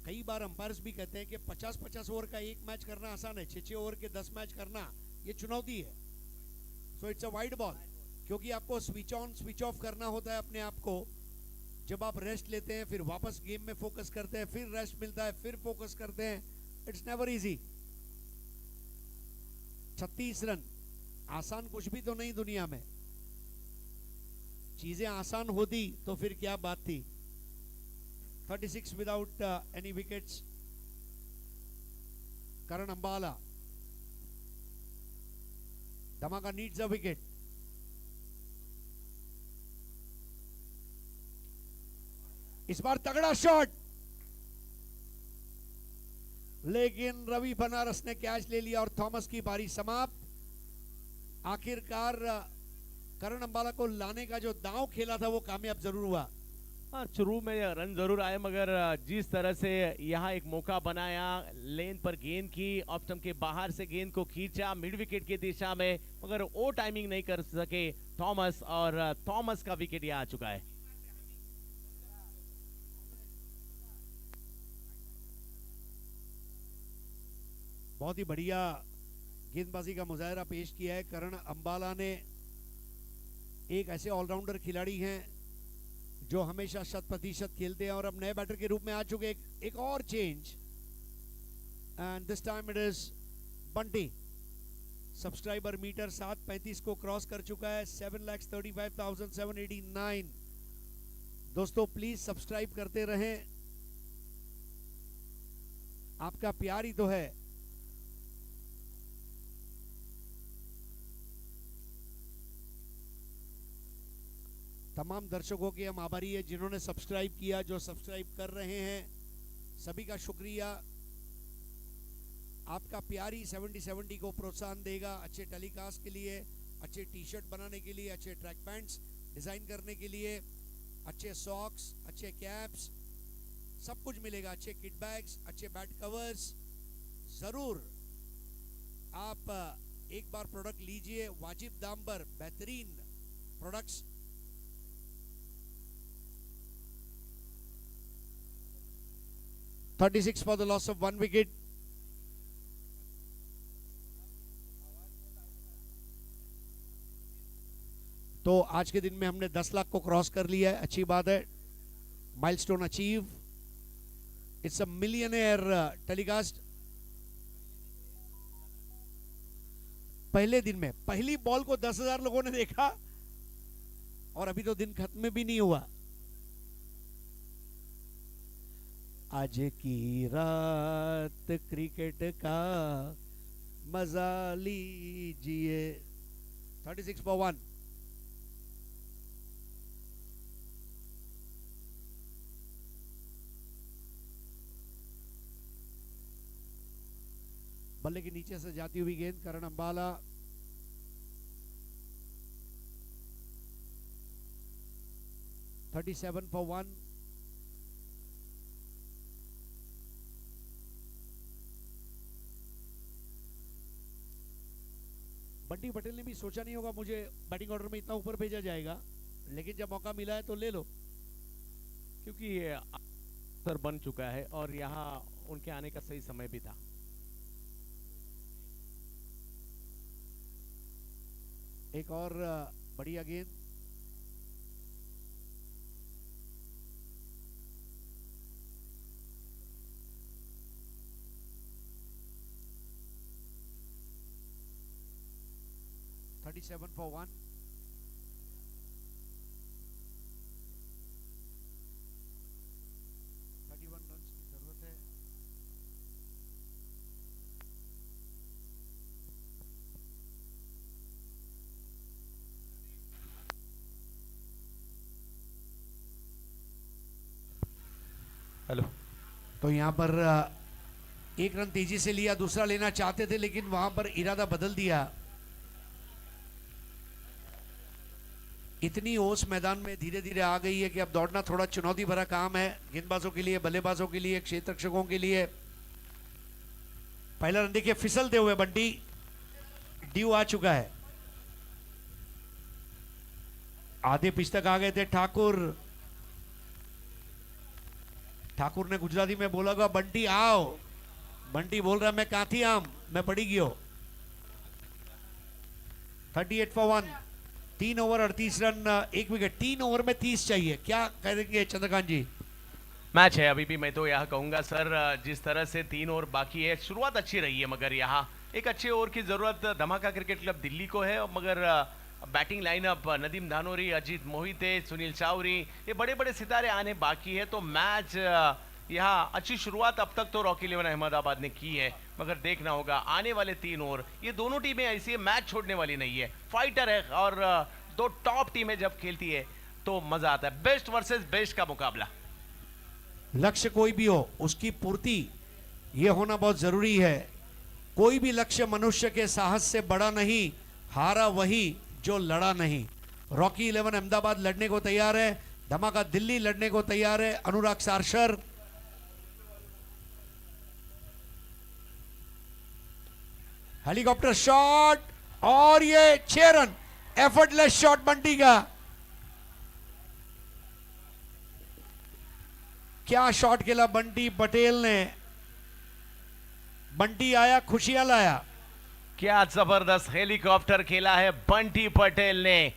कई बार अंपायर्स भी कहते हैं कि 50-50 ओवर का एक मैच करना आसान है, 6-6 ओवर के 10 मैच करना ये चुनौती है। So it's a wide ball, क्योंकि आपको स्विच ऑन स्विच ऑफ करना होता है अपने आप को। जब आप रेस्ट लेते हैं फिर वापस गेम में फोकस करते हैं, फिर रेस्ट मिलता है, फिर फोकस करते हैं, इट्स नेवर इजी। 36 रन आसान कुछ भी तो नहीं दुनिया में। चीजें आसान होती तो फिर क्या बात थी। 36 विदाउट एनी विकेट्स। करण अंबाला, धमाका नीड्स अ विकेट। इस बार तगड़ा शॉट, लेकिन रवि बनारस ने कैच ले लिया और थॉमस की पारी समाप्त। आखिरकार करण अंबाला को लाने का जो दांव खेला था वो कामयाब जरूर हुआ। हाँ, शुरू में रन जरूर आए, मगर जिस तरह से यहाँ एक मौका बनाया, लेन पर गेंद की, ऑफ स्टंप के बाहर से गेंद को खींचा मिड विकेट की दिशा में, मगर वो टाइमिंग नहीं कर सके थॉमस, और थॉमस का विकेट यहाँ आ चुका है। बहुत ही बढ़िया गेंदबाजी का मुजाहरा पेश किया है करण अंबाला ने। एक ऐसे ऑलराउंडर खिलाड़ी हैं जो हमेशा 100% खेलते हैं और अब नए बैटर के रूप में आ चुके। एक और change, and this time it is Bunty. Subscriber meter 735 को क्रॉस कर चुका है, 7,35,789। दोस्तों प्लीज सब्सक्राइब करते रहें, आपका प्यार ही तो है। तमाम दर्शकों के हम आभारी है जिन्होंने सब्सक्राइब किया, जो सब्सक्राइब कर रहे हैं, सभी का शुक्रिया। आपका प्यारी 70-70 को प्रोत्साहन देगा अच्छे टेलीकास्ट के लिए, अच्छे टी शर्ट बनाने के लिए, अच्छे ट्रैक पैंट्स डिजाइन करने के लिए, अच्छे सॉक्स, अच्छे कैप्स, सब कुछ मिलेगा, अच्छे किट बैग्स, अच्छे बैट कवर्स। जरूर आप एक बार प्रोडक्ट लीजिए, वाजिब दाम पर बेहतरीन products. (36 for the loss of 1 wicket. तो आज के दिन में हमने 10 लाख को क्रॉस कर लिया है, अच्छी बात है। Milestone achieve. It's a millionaire telecast. पहले दिन में पहली बॉल को 10,000 लोगों ने देखा और अभी तो दिन खत्म भी नहीं हुआ। आज की रात क्रिकेट का मजा लीजिए। 36 for 1। बल्ले के नीचे से जाती हुई गेंद, करण अंबाला। (37 for 1। बंटी पटेल ने भी सोचा नहीं होगा मुझे बैटिंग ऑर्डर में इतना ऊपर भेजा जाएगा, लेकिन जब मौका मिला है तो ले लो, क्योंकि ये अवसर बन चुका है और यहाँ उनके आने का सही समय भी था। एक और बढ़िया गेंद। (37 for 1। रन की जरूरत है। हेलो। तो यहाँ पर एक रन तेजी से लिया, दूसरा लेना चाहते थे लेकिन वहां पर इरादा बदल दिया। इतनी ओस मैदान में धीरे धीरे आ गई है कि अब दौड़ना थोड़ा चुनौती भरा काम है गेंदबाजों के लिए, बल्लेबाजों के लिए, क्षेत्ररक्षकों के लिए। पहला रन देखिए फिसलते हुए बंटी, ड्यू आ चुका है। आधे पिच तक आ गए थे ठाकुर ने गुजराती में बोला होगा बंटी आओ। बंटी बोल रहा मैं काथी आम, मैं पड़ी गयो। 38 for 1, 3 over 38 run, 1 wicket. 3 over में 30 चाहिए, क्या कह देंगे चंद्रकांत जी? मैच है अभी भी, मैं तो यहाँ कहूंगा सर, जिस तरह से 3 ओवर बाकी है, शुरुआत अच्छी रही है, मगर यहाँ एक अच्छे ओवर की जरूरत धमाका क्रिकेट क्लब दिल्ली को है। मगर बैटिंग लाइनअप नदीम धानोरी, अजीत मोहिते, सुनील चावरी, ये बड़े बड़े सितारे आने बाकी है। तो मैच यहाँ अच्छी शुरुआत अब तक तो रॉकी इलेवन अहमदाबाद ने की है, मगर देखना होगा आने वाले 3 ओवर। ये दोनों टीमें ऐसी है, मैच छोड़ने वाली नहीं है, फाइटर है, और दो टॉप टीमें जब खेलती है तो मजा आता है। बेस्ट वर्सेस बेस्ट का मुकाबला। लक्ष्य कोई भी हो, उसकी पूर्ति ये होना बहुत जरूरी है। कोई भी लक्ष्य मनुष्य के साहस से बड़ा नहीं, हारा वही जो लड़ा नहीं। रॉकी इलेवन अहमदाबाद लड़ने को तैयार है, धमाका दिल्ली लड़ने को तैयार है। अनुराग सारशर, हेलीकॉप्टर शॉट, और ये 6 रन, एफर्टलेस शॉट बंटी का। क्या शॉट खेला बंटी पटेल ने। बंटी आया, खुशियां लाया। क्या जबरदस्त हेलीकॉप्टर खेला है बंटी पटेल ने।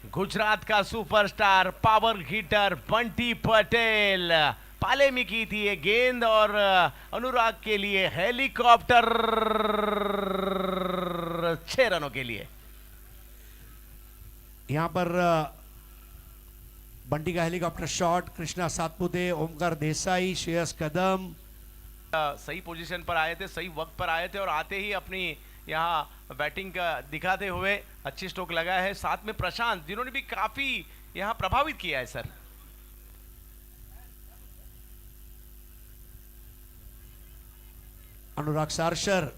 गुजरात का superstar power hitter Bunty Patel, पाले में की थी ये गेंद, और अनुराग के लिए हेलीकॉप्टर 6 रनों के लिए। यहां पर बंटी का हेलीकॉप्टर शॉट, कृष्णा सातपुते, ओमकार देसाई, श्रेयस कदम सही पोजीशन पर आए थे, सही वक्त पर आए थे, और आते ही अपनी यहाँ बैटिंग का दिखाते हुए अच्छी स्ट्रोक लगाया है। साथ में प्रशांत, जिन्होंने भी काफी यहाँ प्रभावित किया है सर। अनुराग सारशर,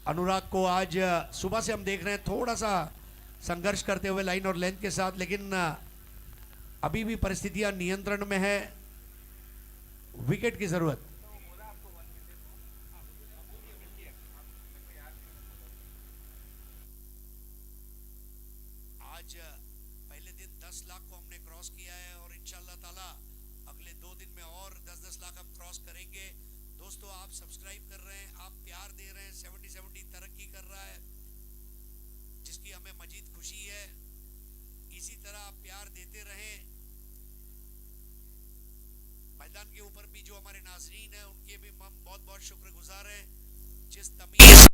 अनुराग को आज सुबह से हम देख रहे हैं थोड़ा सा संघर्ष करते हुए लाइन और लेंथ के साथ, लेकिन अभी भी परिस्थितियां नियंत्रण में है। विकेट की जरूरत। आज पहले दिन 10 लाख को हमने क्रॉस किया है, और इंशाल्लाह ताला अगले 2 दिन में और 10-10 लाख हम क्रॉस करेंगे। दोस्तों, आप सब्सक्राइब कर रहे हैं, आप प्यार दे रहे हैं, 70-70 तरक्की कर रहा है, जिसकी हमें मजीद खुशी है। इसी तरह आप प्यार देते रहें। मैदान के ऊपर भी जो हमारे नाजरीन हैं, उनके भी हम बहुत बहुत शुक्रगुजार हैं, जिस तमीज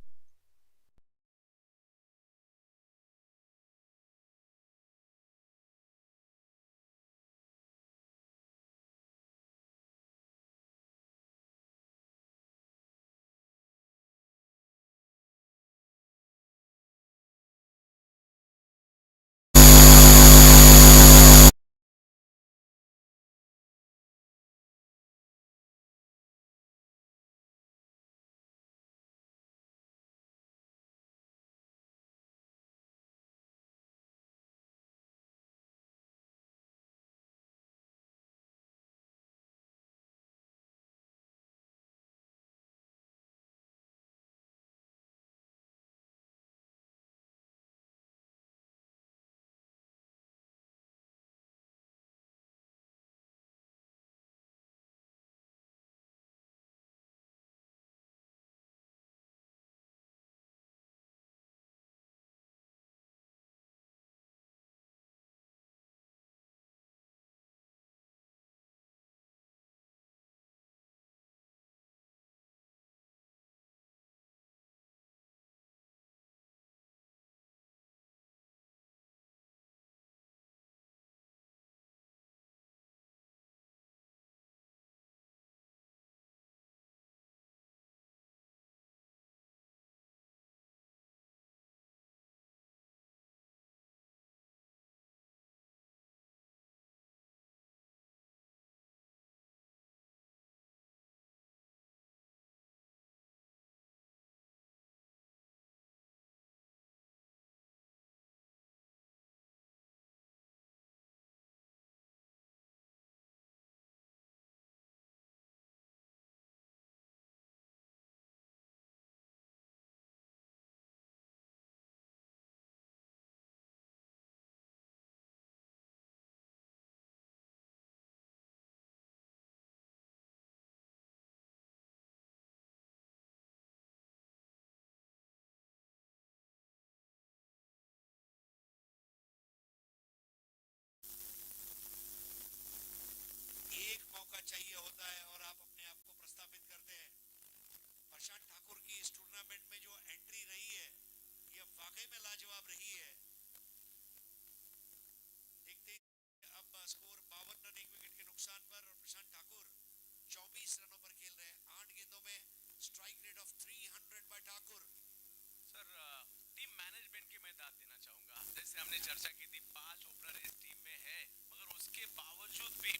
साबित करते हैं। प्रशांत ठाकुर की इस टूर्नामेंट में जो एंट्री रही है ये वाकई में लाजवाब रही है। देखते अब स्कोर 52 रन, 1 विकेट के नुकसान पर, और प्रशांत ठाकुर 24 रनों पर खेल रहे हैं। 8 गेंदों में strike rate of 300 by Thakur. Sir team management की मैं दाद देना चाहूंगा। जैसे हमने चर्चा की थी 5 ओपनर इस टीम में है, मगर उसके बावजूद भी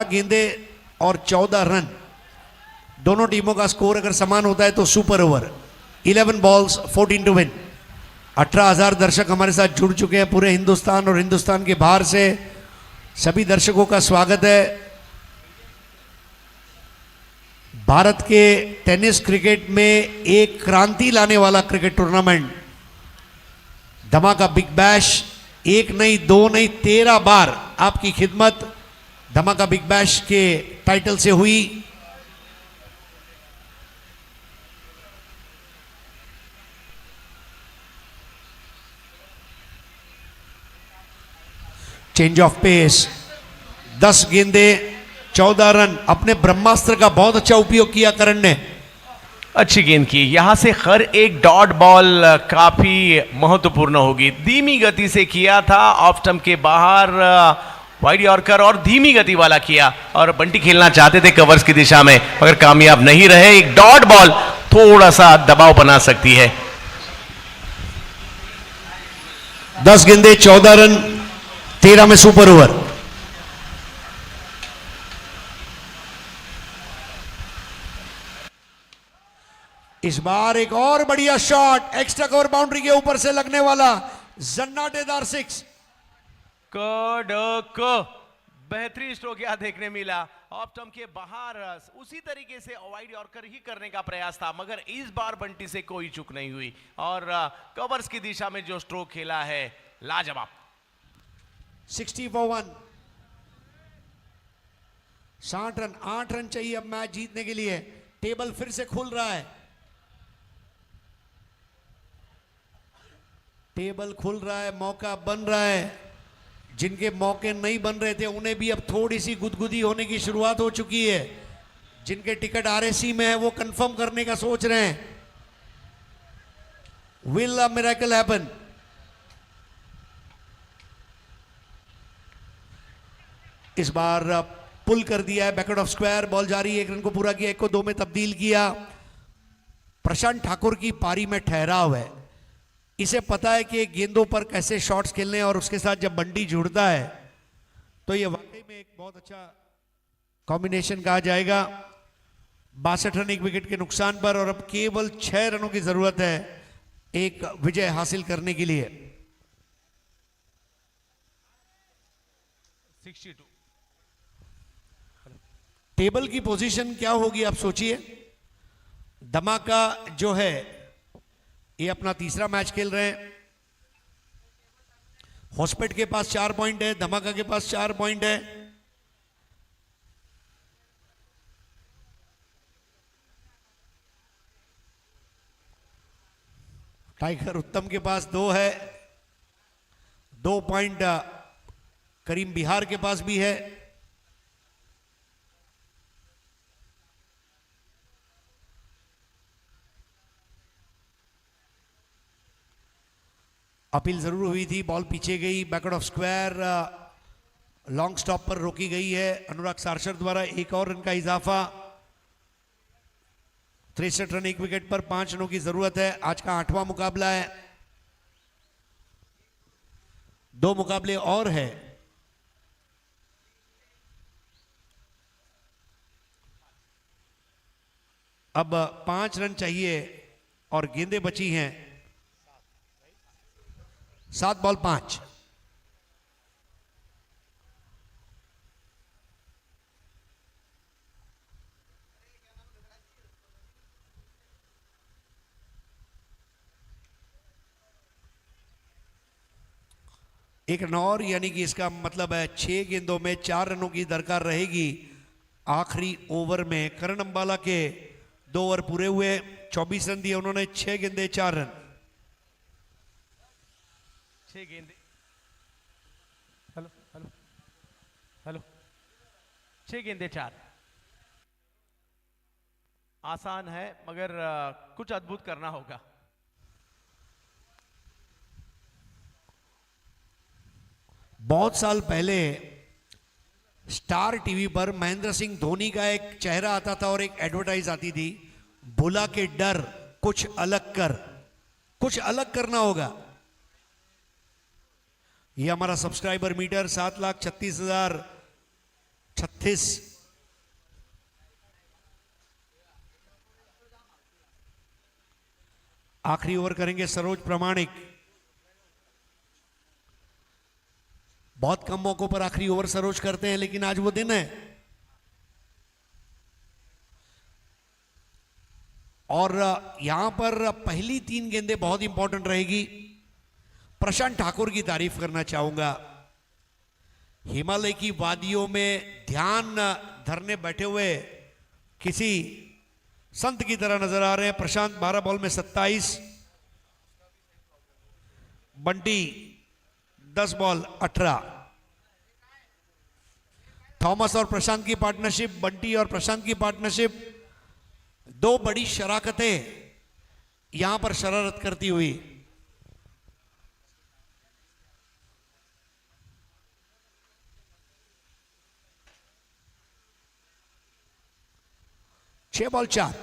गेंदें और 14 रन, दोनों टीमों का स्कोर अगर समान होता है तो super over. 11 balls 14 to win. 18,000 दर्शक हमारे साथ जुड़ चुके हैं पूरे हिंदुस्तान और हिंदुस्तान के बाहर से। सभी दर्शकों का स्वागत है। भारत के टेनिस क्रिकेट में एक क्रांति लाने वाला क्रिकेट टूर्नामेंट धमाका बिग बैश, एक नहीं, दो नहीं, 13 बार आपकी खिदमत धमाका बिग बैश के टाइटल से हुई। चेंज ऑफ पेस, 10 गेंदें 14 रन। अपने ब्रह्मास्त्र का बहुत अच्छा उपयोग किया करण ने। अच्छी गेंद की, यहां से हर एक डॉट बॉल काफी महत्वपूर्ण होगी। धीमी गति से किया था, ऑफ स्टंप के बाहर वाइड यॉर्कर और धीमी गति वाला किया, और बंटी खेलना चाहते थे कवर्स की दिशा में मगर कामयाब नहीं रहे। एक डॉट बॉल थोड़ा सा दबाव बना सकती है। 10 गेंदें 14 रन, 13 में सुपर ओवर। इस बार एक और बढ़िया शॉट, एक्स्ट्रा कवर बाउंड्री के ऊपर से लगने वाला जन्नाटेदार 6। कड़क बेहतरीन स्ट्रोक यहां देखने मिला। ऑफ स्टंप के बाहर उसी तरीके से वाइड यॉर्कर ही करने का प्रयास था, मगर इस बार बंटी से कोई चूक नहीं हुई और कवर्स की दिशा में जो स्ट्रोक खेला है लाजवाब। 60 for 1, 60 रन। 8 रन चाहिए अब मैच जीतने के लिए। टेबल फिर से खुल रहा है, टेबल खुल रहा है, मौका बन रहा है। जिनके मौके नहीं बन रहे थे उन्हें भी अब थोड़ी सी गुदगुदी होने की शुरुआत हो चुकी है। जिनके टिकट आरएसी में है वो कंफर्म करने का सोच रहे हैं। Will a miracle happen? इस बार पुल कर दिया है बैकवर्ड ऑफ स्क्वायर, बॉल जारी, 1 रन को पूरा किया, 1 को 2 में तब्दील किया। प्रशांत ठाकुर की पारी में ठहराव है, इसे पता है कि गेंदों पर कैसे शॉट्स खेलने हैं और उसके साथ जब बंटी जुड़ता है तो ये वाकई में एक बहुत अच्छा कॉम्बिनेशन कहा जाएगा। 62 रन 1 विकेट के नुकसान पर और अब केवल 6 रनों की जरूरत है एक विजय हासिल करने के लिए। 62। टेबल की पोजीशन क्या होगी आप सोचिए। धमाका जो है ये अपना तीसरा मैच खेल रहे हैं। हॉस्पिट के पास 4 पॉइंट है, धमाका के पास 4 पॉइंट है। टाइगर उत्तम के पास 2 है, 2 पॉइंट करीम बिहार के पास भी है। अपील जरूर हुई थी, बॉल पीछे गई, backward of square long stop पर रोकी गई है। अनुराग सारसर द्वारा 1 और रन का इजाफा। 63 रन 1 विकेट पर 5 रनों की जरूरत है। आज का 8वां मुकाबला है, 2 मुकाबले और है। अब 5 रन चाहिए और गेंदें बची हैं 7 बॉल 5। एक रन और, यानी कि इसका मतलब है 6 गेंदों में 4 रनों की दरकार रहेगी आखिरी ओवर में। करण अंबाला के 2 ओवर पूरे हुए, 24 रन दिए उन्होंने, 6 गेंदे 4 रन। 6 गेंदे, हेलो हेलो हेलो, 6 गेंदे 4। आसान है मगर कुछ अद्भुत करना होगा। बहुत साल पहले स्टार टीवी पर महेंद्र सिंह धोनी का एक चेहरा आता था और एक एडवर्टाइज आती थी, भुला के डर कुछ अलग कर, कुछ अलग करना होगा। ये हमारा सब्सक्राइबर मीटर 7,36,036। आखिरी ओवर करेंगे सरोज प्रामाणिक। बहुत कम मौकों पर आखिरी ओवर सरोज करते हैं, लेकिन आज वो दिन है। और यहां पर पहली 3 गेंदें बहुत इंपॉर्टेंट रहेगी। प्रशांत ठाकुर की तारीफ करना चाहूंगा। हिमालय की वादियों में ध्यान धरने बैठे हुए किसी संत की तरह नजर आ रहे हैं प्रशांत। 12 बॉल में 27, बंटी 10 बॉल 18। थॉमस और प्रशांत की पार्टनरशिप, बंटी और प्रशांत की पार्टनरशिप, 2 बड़ी शराकतें यहां पर शरारत करती हुई। छह बॉल 4।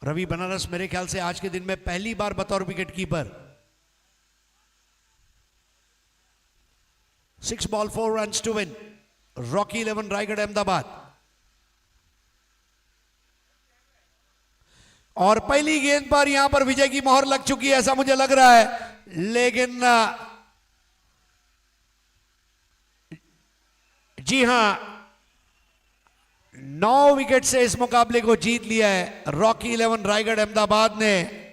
रवि बनारस मेरे ख्याल से आज के दिन में पहली बार बतौर wicket keeper. 6 ball 4 runs to win. Rocky 11 Raigarh Ahmedabad. और पहली गेंद पर यहां पर विजय की मोहर लग चुकी है ऐसा मुझे लग रहा है, लेकिन जी हां, 9 विकेट से इस मुकाबले को जीत लिया है रॉकी 11 रायगढ़ अहमदाबाद ने।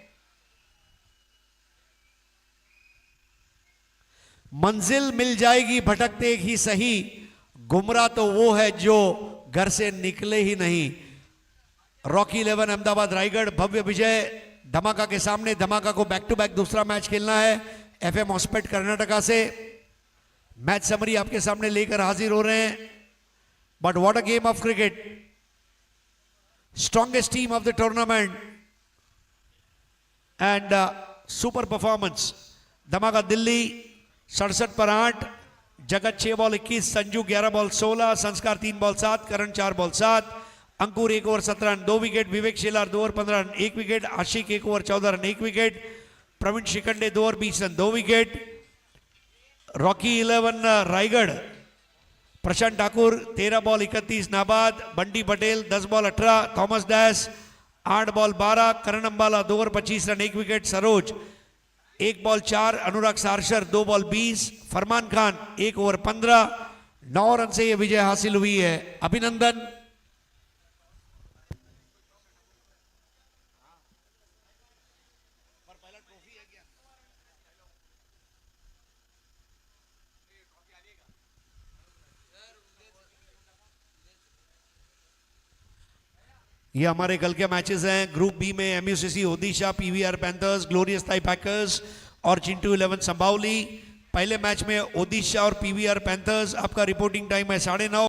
मंजिल मिल जाएगी भटकते ही सही, गुमराह तो वो है जो घर से निकले ही नहीं। रॉकी 11 अहमदाबाद रायगढ़ भव्य विजय धमाका के सामने। धमाका को बैक टू बैक दूसरा मैच खेलना है एफएम हॉस्पिट कर्नाटका से। मैच समरी आपके सामने लेकर हाजिर हो रहे हैं। But what a game of cricket. Strongest team of the tournament. And super performance. धमाका दिल्ली 67 पर 8, जगत 6 ball 21, Sanju 11 ball 16, Sanskar 3 ball 7, Karan 4 ball 7, Ankur 1 over 17 run 2 wicket, Vivek Shelar 2 over 15 run 1 wicket, Ashiq 1 over 14 run 1 wicket, Praveen Shikhande 2 over 20 run 2 wicket, Rocky 11 Raigad Prashant Thakur 13 ball 31 नाबाद, Bunty Patel 10 ball 18, Thomas Dias 8 ball 12, Karan Ambala 2 over 25 run 1 wicket, Saroj 1 ball 4, अनुराग सारशर 2 ball 20, फरमान Khan 1 over 15, 9 run से यह विजय हासिल हुई है। अभिनंदन। ये हमारे कल के मैचेस हैं। ग्रुप बी में MUCC Odisha, PVR Panthers, Glorious Thai Packers और चिंटू 11 संभावली। पहले मैच में ओडिशा और पीवीआर पैंथर्स। आपका रिपोर्टिंग टाइम है 9:30।